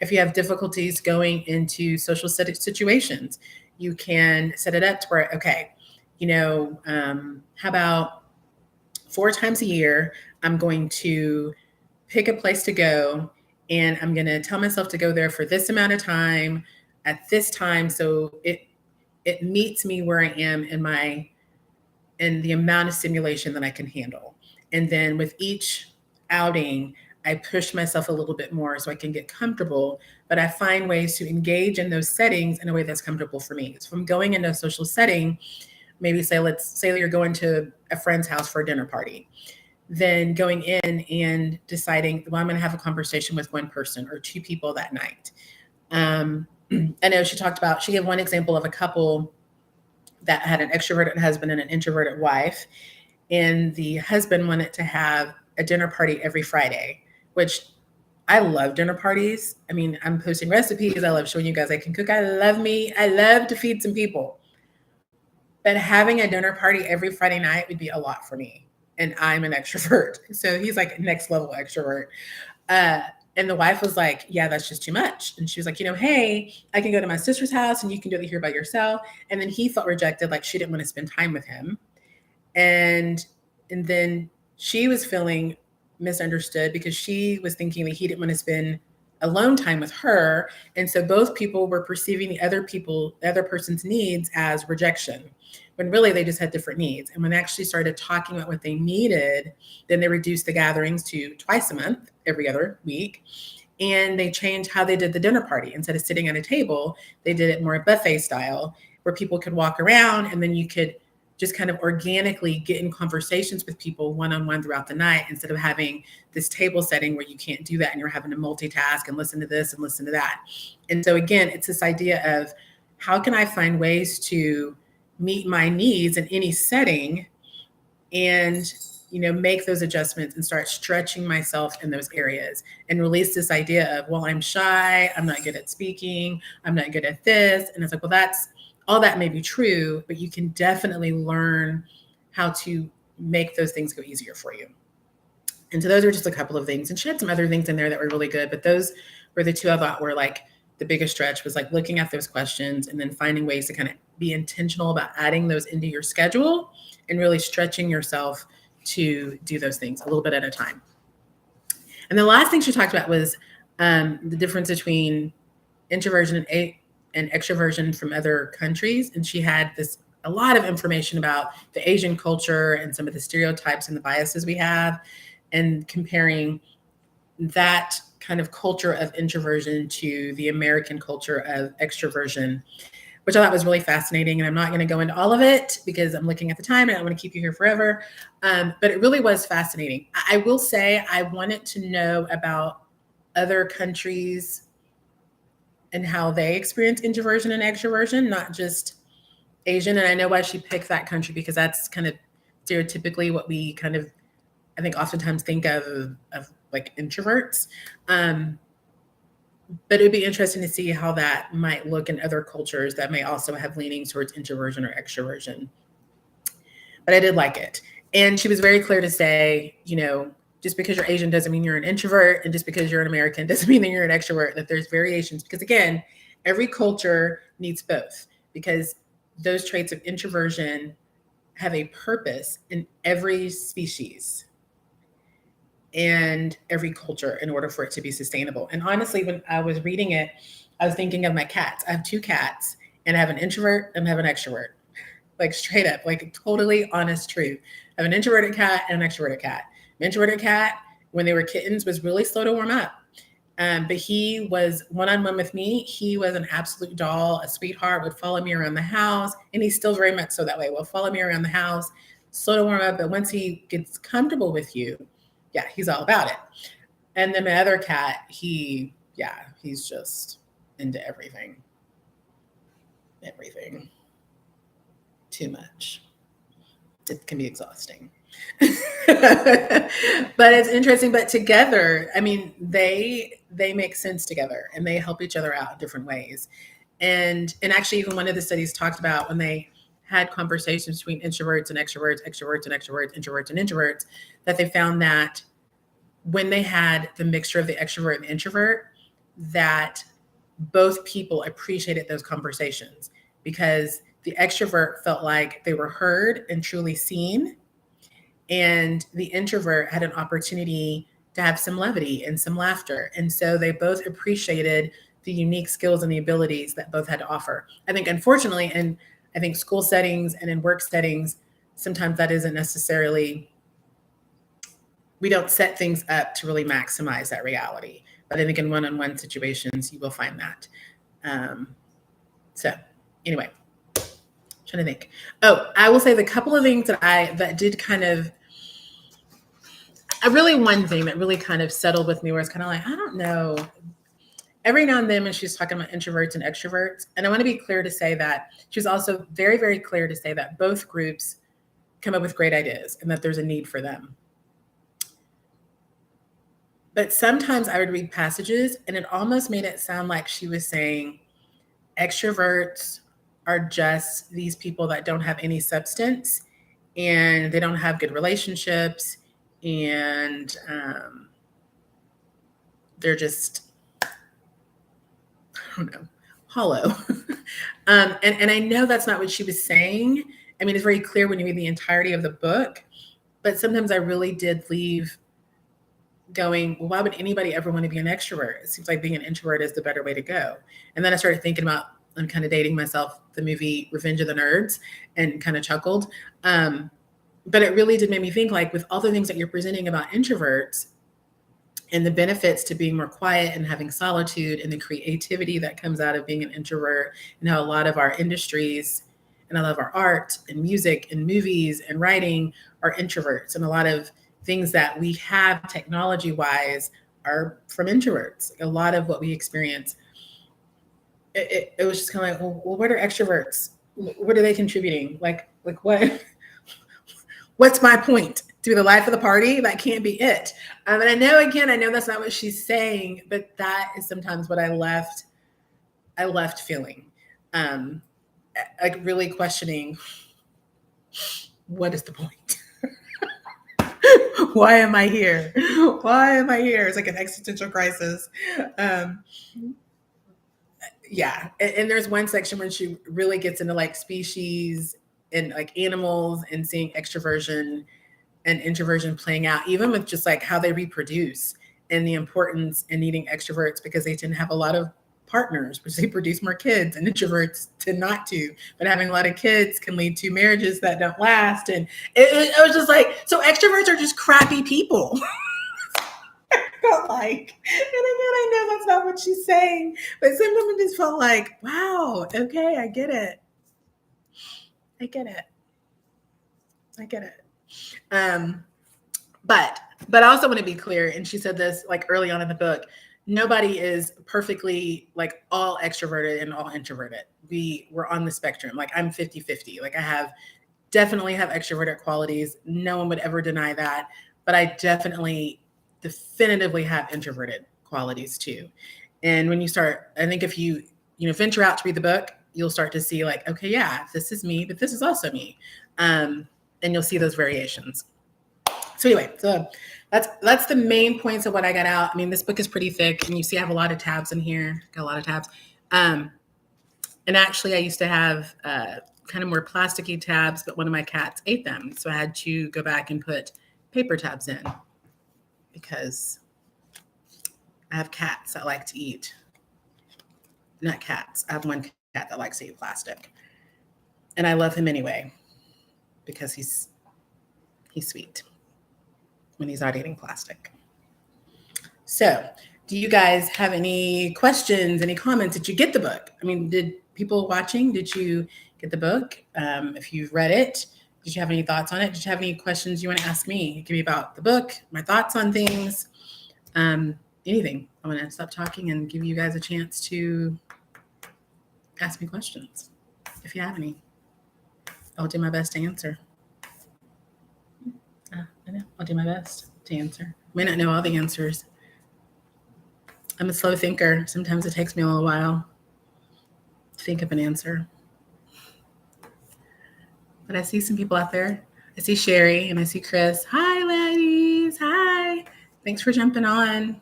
If you have difficulties going into social situations, you can set it up to where, okay, how about 4 times a year, I'm going to pick a place to go and I'm going to tell myself to go there for this amount of time at this time. So it meets me where I am in the amount of stimulation that I can handle. And then with each outing, I push myself a little bit more so I can get comfortable, but I find ways to engage in those settings in a way that's comfortable for me. So if I'm going into a social setting, maybe let's say you're going to a friend's house for a dinner party, then going in and deciding, well, I'm going to have a conversation with one person or two people that night. I know she gave one example of a couple that had an extroverted husband and an introverted wife. And the husband wanted to have a dinner party every Friday, which I love dinner parties. I mean, I'm posting recipes. I love showing you guys I can cook. I love to feed some people. But having a dinner party every Friday night would be a lot for me. And I'm an extrovert. So he's like next level extrovert. Uh, and the wife was like, yeah, that's just too much. And she was like, hey, I can go to my sister's house and you can do it here by yourself. And then he felt rejected, like she didn't want to spend time with him. And then she was feeling misunderstood because she was thinking that he didn't want to spend alone time with her. And so both people were perceiving the other person's needs as rejection, when really they just had different needs. And when they actually started talking about what they needed, then they reduced the gatherings to twice a month, every other week. And they changed how they did the dinner party. Instead of sitting at a table, they did it more buffet style, where people could walk around and then you could just kind of organically get in conversations with people one-on-one throughout the night, instead of having this table setting where you can't do that and you're having to multitask and listen to this and listen to that. And so again, it's this idea of how can I find ways to meet my needs in any setting and make those adjustments and start stretching myself in those areas and release this idea of, well, I'm shy, I'm not good at speaking, I'm not good at this. And it's like, well, that's all that may be true, but you can definitely learn how to make those things go easier for you. And so those are just a couple of things. And she had some other things in there that were really good, but those were the two I thought were like the biggest stretch, was like looking at those questions and then finding ways to kind of be intentional about adding those into your schedule and really stretching yourself to do those things a little bit at a time. And the last thing she talked about was the difference between introversion and extroversion from other countries. And she had a lot of information about the Asian culture and some of the stereotypes and the biases we have, and comparing that kind of culture of introversion to the American culture of extroversion, which I thought was really fascinating. And I'm not going to go into all of it because I'm looking at the time and I don't want to keep you here forever. But it really was fascinating. I will say I wanted to know about other countries and how they experience introversion and extroversion, not just Asian. And I know why she picked that country, because that's kind of stereotypically what we kind of, I think, oftentimes think of like introverts. But it would be interesting to see how that might look in other cultures that may also have leanings towards introversion or extroversion. But I did like it. And she was very clear to say, just because you're Asian doesn't mean you're an introvert, and just because you're an American doesn't mean that you're an extrovert, that there's variations. Because again, every culture needs both, because those traits of introversion have a purpose in every species and every culture in order for it to be sustainable. And honestly, when I was reading it, I was thinking of my cats. I have 2 cats, and I have an introvert and I have an extrovert. Like straight up, like totally honest truth. I have an introverted cat and an extroverted cat. My introverted cat, when they were kittens, was really slow to warm up. But he was one-on-one with me. He was an absolute doll, a sweetheart, would follow me around the house. And he's still very much so that way. Will follow me around the house, slow to warm up. But once he gets comfortable with you, yeah, he's all about it. And then my other cat, he's just into everything. Everything. Too much. It can be exhausting. But it's interesting. But together, I mean, they make sense together, and they help each other out in different ways. And actually, even one of the studies talked about when they had conversations between introverts and extroverts, extroverts and extroverts, introverts and introverts, that they found that when they had the mixture of the extrovert and the introvert, that both people appreciated those conversations because the extrovert felt like they were heard and truly seen, and the introvert had an opportunity to have some levity and some laughter. And so they both appreciated the unique skills and the abilities that both had to offer. I think, unfortunately, in I think school settings and in work settings, sometimes that isn't necessarily, we don't set things up to really maximize that reality. But I think in one-on-one situations, you will find that. So anyway, trying to think. Oh, I will say the couple of things that did kind of, really one thing that really kind of settled with me, where it's kind of like, I don't know. Every now and then when she's talking about introverts and extroverts, and I want to be clear to say that she was also very, very clear to say that both groups come up with great ideas and that there's a need for them. But sometimes I would read passages and it almost made it sound like she was saying extroverts are just these people that don't have any substance and they don't have good relationships, and they're just, I don't know, hollow. And I know that's not what she was saying. I mean, it's very clear when you read the entirety of the book, but sometimes I really did leave going, well, why would anybody ever want to be an extrovert? It seems like being an introvert is the better way to go. And then I started thinking about, I'm kind of dating myself, the movie Revenge of the Nerds, and kind of chuckled. But it really did make me think, like, with all the things that you're presenting about introverts and the benefits to being more quiet and having solitude and the creativity that comes out of being an introvert, and how a lot of our industries and a lot of our art and music and movies and writing are introverts, and a lot of things that we have technology wise are from introverts. A lot of what we experience, it was just kind of like, well, what are extroverts? What are they contributing? Like what? What's my point? To be the life of the party? That can't be it. And I know, again, I know that's not what she's saying, but that is sometimes what I left feeling, um, like really questioning, what is the point? Why am I here? Why am I here? It's like an existential crisis. Um, yeah. And there's one section where she really gets into like species and like animals and seeing extroversion and introversion playing out, even with just like how they reproduce and the importance in needing extroverts because they tend to have a lot of partners, which they produce more kids, and introverts tend not to. But having a lot of kids can lead to marriages that don't last. And it was just like, so extroverts are just crappy people. Felt like, and again, I know that's not what she's saying, but sometimes it just felt like, wow, okay, I get it. I get it. I get it. Um, but I also want to be clear, and she said this like early on in the book, nobody is perfectly like all extroverted and all introverted. We're on the spectrum. Like I'm 50-50. Like I definitely have extroverted qualities. No one would ever deny that. But I definitively have introverted qualities too. And when you start, I think if you venture out to read the book, you'll start to see like, okay, yeah, this is me, but this is also me. And you'll see those variations. So anyway, so that's the main points of what I got out. I mean, this book is pretty thick, and you see I have a lot of tabs in here. Got a lot of tabs. And actually, I used to have kind of more plasticky tabs, but one of my cats ate them, so I had to go back and put paper tabs in because I have cats that like to eat. Not cats. I have one cat that likes to eat plastic, and I love him anyway because he's sweet when he's not eating plastic. So, do you guys have any questions, any comments? Did you get the book? I mean, did people watching, did you get the book? If you've read it, did you have any thoughts on it? Did you have any questions you want to ask me? Give me about the book, my thoughts on things, anything. I'm going to stop talking and give you guys a chance to ask me questions. If you have any, I'll do my best to answer. I know. I'll do my best to answer. May not know all the answers. I'm a slow thinker. Sometimes it takes me a little while to think of an answer. But I see some people out there. I see Sherry and I see Chris. Hi, ladies. Hi. Thanks for jumping on.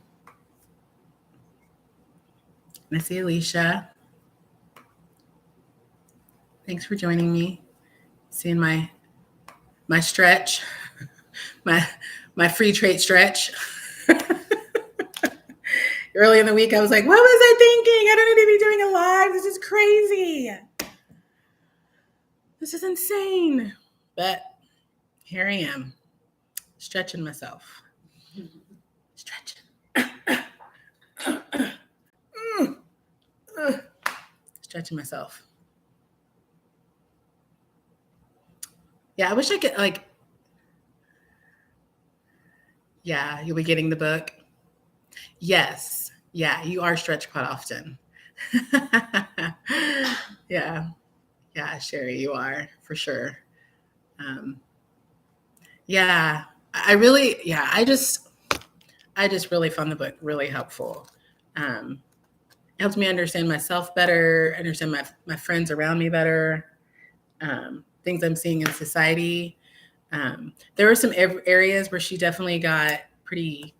And I see Alicia. Thanks for joining me. Seeing my stretch, my free trait stretch. Early in the week, I was like, what was I thinking? I don't need to be doing a live. This is crazy. This is insane. But here I am, stretching myself. Stretching. Stretching myself. Yeah, I wish I could, like, yeah, you'll be getting the book. Yes. Yeah, you are stretched quite often. Yeah. Yeah, Sherry, you are, for sure. Yeah, I just really found the book really helpful. It helps me understand myself better, understand my friends around me better, things I'm seeing in society. There were some areas where she definitely got pretty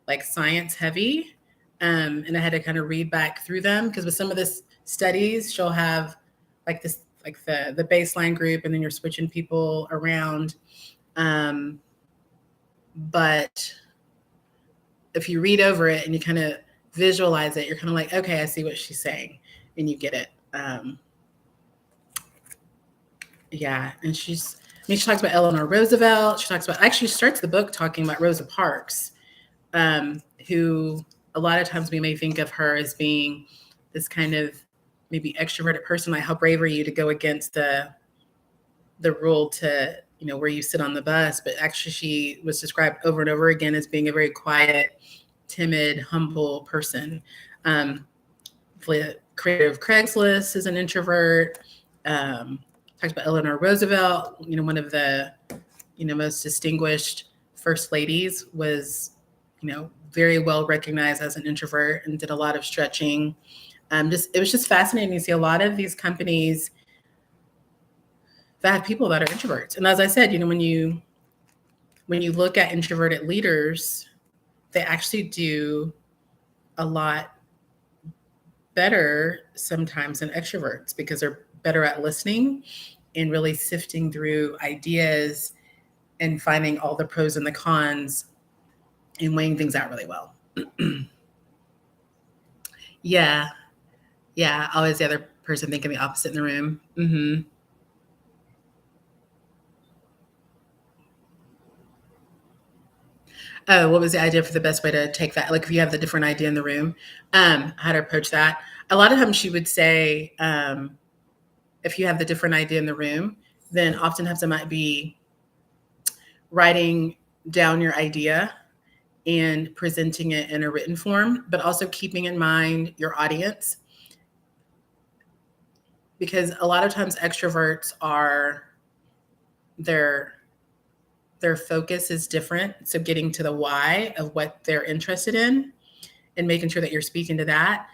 like science heavy, and I had to kind of read back through them because with some of the studies, she'll have like this, like the baseline group, and then you're switching people around. But if you read over it and you kind of visualize it, you're kind of like, okay, I see what she's saying, and you get it. Yeah, and she talks about Eleanor Roosevelt. She talks about, actually starts the book talking about Rosa Parks, who a lot of times we may think of her as being this kind of maybe extroverted person, like how brave are you to go against the rule to, where you sit on the bus. But actually she was described over and over again as being a very quiet, timid, humble person. The creator of Craigslist is an introvert. Talks about Eleanor Roosevelt, one of the, most distinguished first ladies, was, very well recognized as an introvert and did a lot of stretching. It was just fascinating to see a lot of these companies that have people that are introverts. And as I said, when you look at introverted leaders, they actually do a lot better sometimes than extroverts because they're better at listening and really sifting through ideas and finding all the pros and the cons and weighing things out really well. Yeah. Yeah. Always the other person thinking the opposite in the room. Mm-hmm. Oh, what was the idea for the best way to take that? Like if you have the different idea in the room, how to approach that. A lot of times she would say, if you have the different idea in the room, then oftentimes it might be writing down your idea and presenting it in a written form, but also keeping in mind your audience. Because a lot of times extroverts their focus is different. So getting to the why of what they're interested in and making sure that you're speaking to that.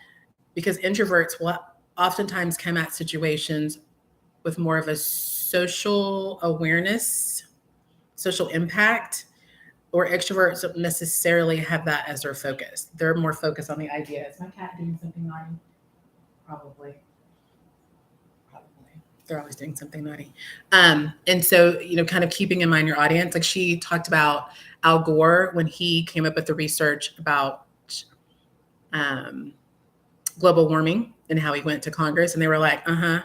Because introverts will oftentimes come at situations with more of a social awareness, social impact, or extroverts don't necessarily have that as their focus. They're more focused on the idea. Is my cat doing something naughty? Probably. They're always doing something naughty. And so, kind of keeping in mind your audience. Like she talked about Al Gore when he came up with the research about global warming and how he went to Congress and they were like,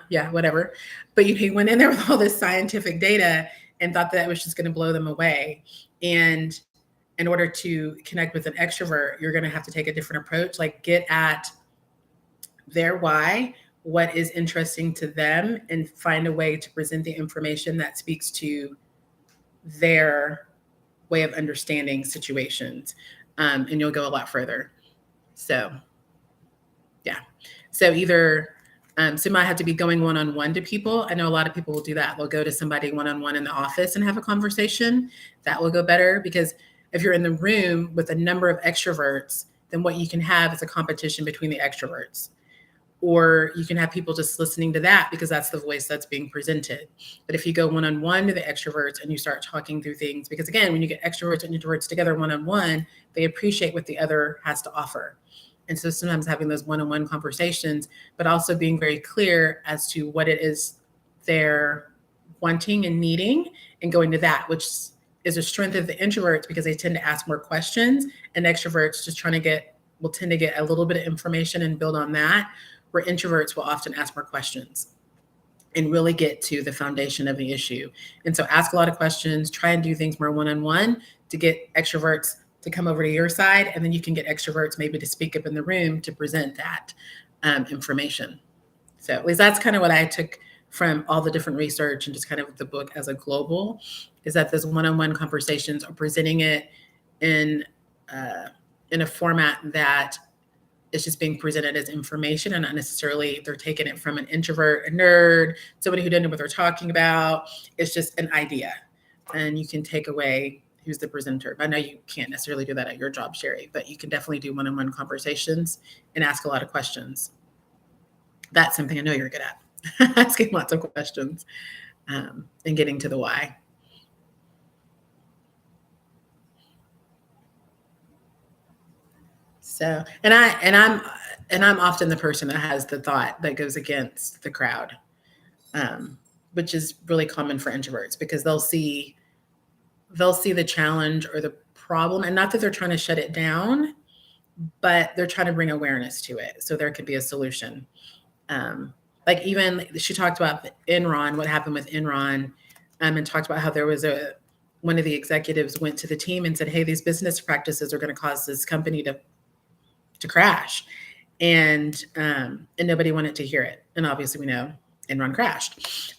yeah, whatever. But he went in there with all this scientific data and thought that was just going to blow them away. And in order to connect with an extrovert, you're going to have to take a different approach, like get at their why, what is interesting to them, and find a way to present the information that speaks to their way of understanding situations. And you'll go a lot further. So, yeah. So either So you might have to be going one-on-one to people. I know a lot of people will do that. They'll go to somebody one-on-one in the office and have a conversation. That will go better, because if you're in the room with a number of extroverts, then what you can have is a competition between the extroverts. Or you can have people just listening to that because that's the voice that's being presented. But if you go one-on-one to the extroverts and you start talking through things, because again, when you get extroverts and introverts together one-on-one, they appreciate what the other has to offer. And so sometimes having those one-on-one conversations, but also being very clear as to what it is they're wanting and needing, and going to that, which is a strength of the introverts because they tend to ask more questions, and extroverts just will tend to get a little bit of information and build on that, where introverts will often ask more questions and really get to the foundation of the issue. And so ask a lot of questions, try and do things more one-on-one to get extroverts to come over to your side. And then you can get extroverts maybe to speak up in the room to present that information. So at least that's kind of what I took from all the different research and just kind of the book as a global, is that those one-on-one conversations are presenting it in a format that is just being presented as information, and not necessarily they're taking it from an introvert, a nerd, somebody who doesn't know what they're talking about. It's just an idea, and you can take away who's the presenter. I know you can't necessarily do that at your job, Sherry, but you can definitely do one-on-one conversations and ask a lot of questions. That's something I know you're good at, asking lots of questions and getting to the why. So, and I'm often the person that has the thought that goes against the crowd, which is really common for introverts, because they'll see the challenge or the problem, and not that they're trying to shut it down, but they're trying to bring awareness to it so there could be a solution. Like even she talked about Enron, what happened with Enron, and talked about how there was one of the executives went to the team and said, "Hey, these business practices are going to cause this company to crash," and nobody wanted to hear it. And obviously, we know Enron crashed,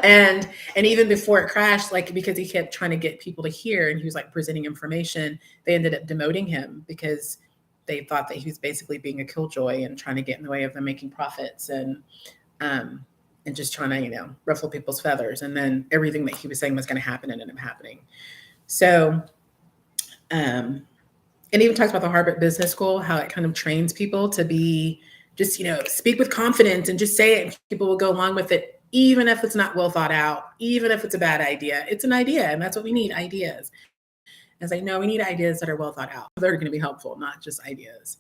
and even before it crashed, like because he kept trying to get people to hear, and he was like presenting information, they ended up demoting him because they thought that he was basically being a killjoy and trying to get in the way of them making profits, and just trying to ruffle people's feathers. And then everything that he was saying was going to happen ended up happening. So and even talks about the Harvard Business School, how it kind of trains people to be just, speak with confidence and just say it, and people will go along with it, even if it's not well thought out, even if it's a bad idea. It's an idea, and that's what we need, ideas. And it's like, no, we need ideas that are well thought out. They're going to be helpful, not just ideas.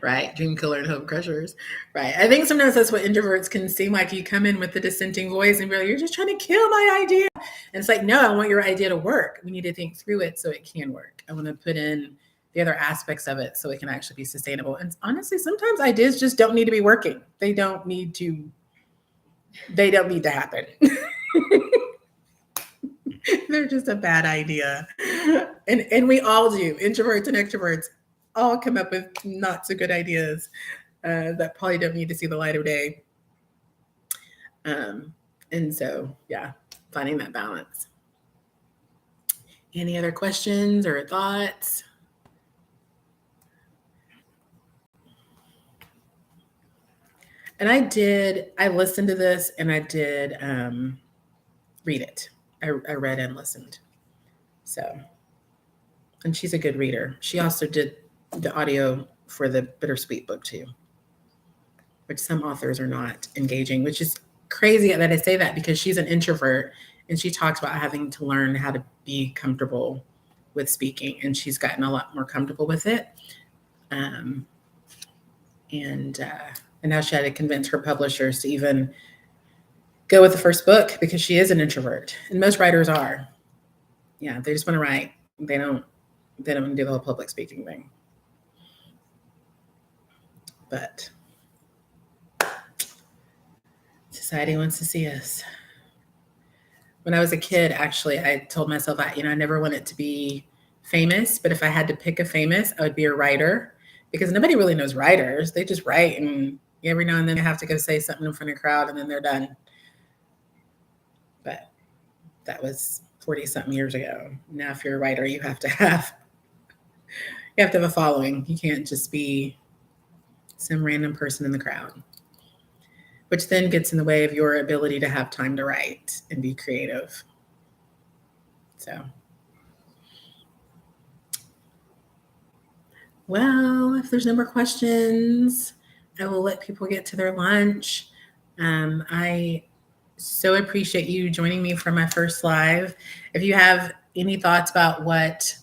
Right? Dream killer and hope crushers. Right. I think sometimes that's what introverts can seem like. You come in with the dissenting voice and be like, you're just trying to kill my idea. And it's like, no, I want your idea to work. We need to think through it so it can work. I want to put in the other aspects of it so it can actually be sustainable. And honestly, sometimes ideas just don't need to be working. They don't need to happen. They're just a bad idea. And we all do. Introverts and extroverts all come up with not so good ideas that probably don't need to see the light of day. And so, yeah, finding that balance. Any other questions or thoughts? And I listened to this, and I did read it. I read and listened. So, and she's a good reader. She also did the audio for the Bittersweet book too, which some authors are not engaging, which is crazy that I say that, because she's an introvert and she talks about having to learn how to be comfortable with speaking, and she's gotten a lot more comfortable with it. And now she had to convince her publishers to even go with the first book, because she is an introvert, and most writers are. Yeah, they just want to write. They don't do the whole public speaking thing. But society wants to see us. When I was a kid, actually, I told myself, I never wanted to be famous, but if I had to pick a famous, I would be a writer, because nobody really knows writers. They just write, and every now and then they have to go say something in front of a crowd, and then they're done. But that was 40-something years ago. Now, if you're a writer, you have to have You have to have a following. You can't just be some random person in the crowd, which then gets in the way of your ability to have time to write and be creative. So, well, if there's no more questions, I will let people get to their lunch. I so appreciate you joining me for my first live. If you have any thoughts about what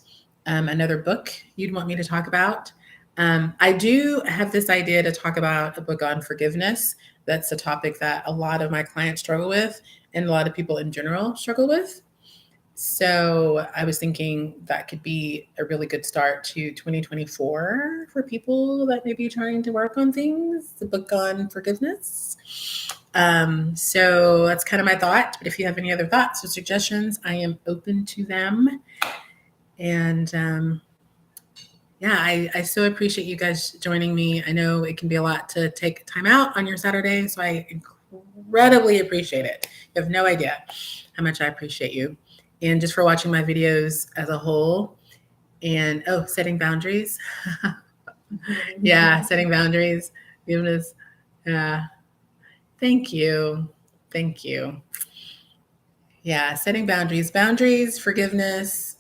another book you'd want me to talk about, I do have this idea to talk about a book on forgiveness. That's a topic that a lot of my clients struggle with, and a lot of people in general struggle with. So I was thinking that could be a really good start to 2024 for people that may be trying to work on things, the book on forgiveness. So that's kind of my thought. But if you have any other thoughts or suggestions, I am open to them. And yeah, I so appreciate you guys joining me. I know it can be a lot to take time out on your Saturday, so I incredibly appreciate it. You have no idea how much I appreciate you. And just for watching my videos as a whole. And setting boundaries. Yeah, setting boundaries. Forgiveness. Yeah. Thank you. Thank you. Yeah, setting boundaries. Boundaries, forgiveness,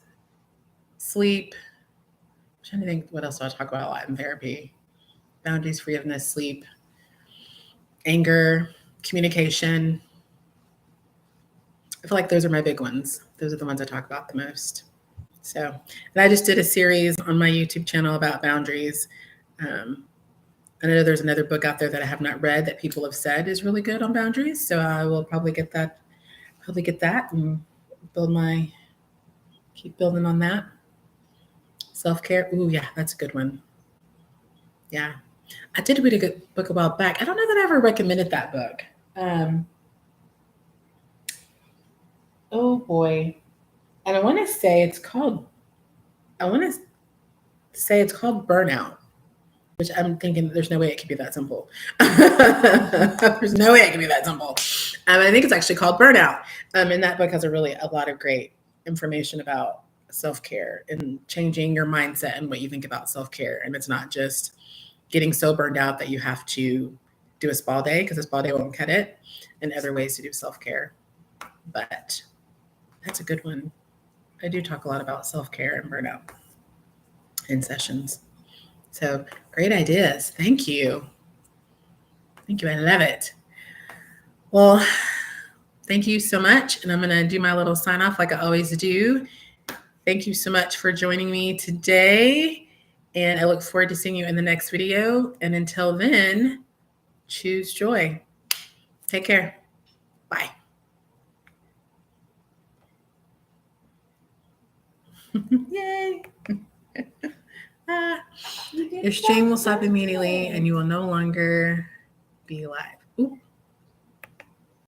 sleep. I'm trying to think what else do I talk about a lot in therapy. Boundaries, forgiveness, sleep, anger, communication. I feel like those are my big ones. Those are the ones I talk about the most. So, and I just did a series on my YouTube channel about boundaries. I know there's another book out there that I have not read that people have said is really good on boundaries. So I will probably get that and keep building on that. Self-care. Ooh, yeah, that's a good one. Yeah. I did read a good book a while back. I don't know that I ever recommended that book. Oh boy. And I want to say it's called Burnout, which I'm thinking there's no way it could be that simple. There's no way it can be that simple. I think it's actually called Burnout. And that book has a lot of great information about self-care and changing your mindset and what you think about self-care. And it's not just getting so burned out that you have to do a spa day, because a spa day won't cut it, and other ways to do self-care. But that's a good one. I do talk a lot about self-care and burnout in sessions. So great ideas. Thank you. Thank you. I love it. Well, thank you so much. And I'm going to do my little sign off like I always do. Thank you so much for joining me today. And I look forward to seeing you in the next video. And until then, choose joy. Take care. Bye. Yay. Your stream will stop immediately and you will no longer be live. Ooh.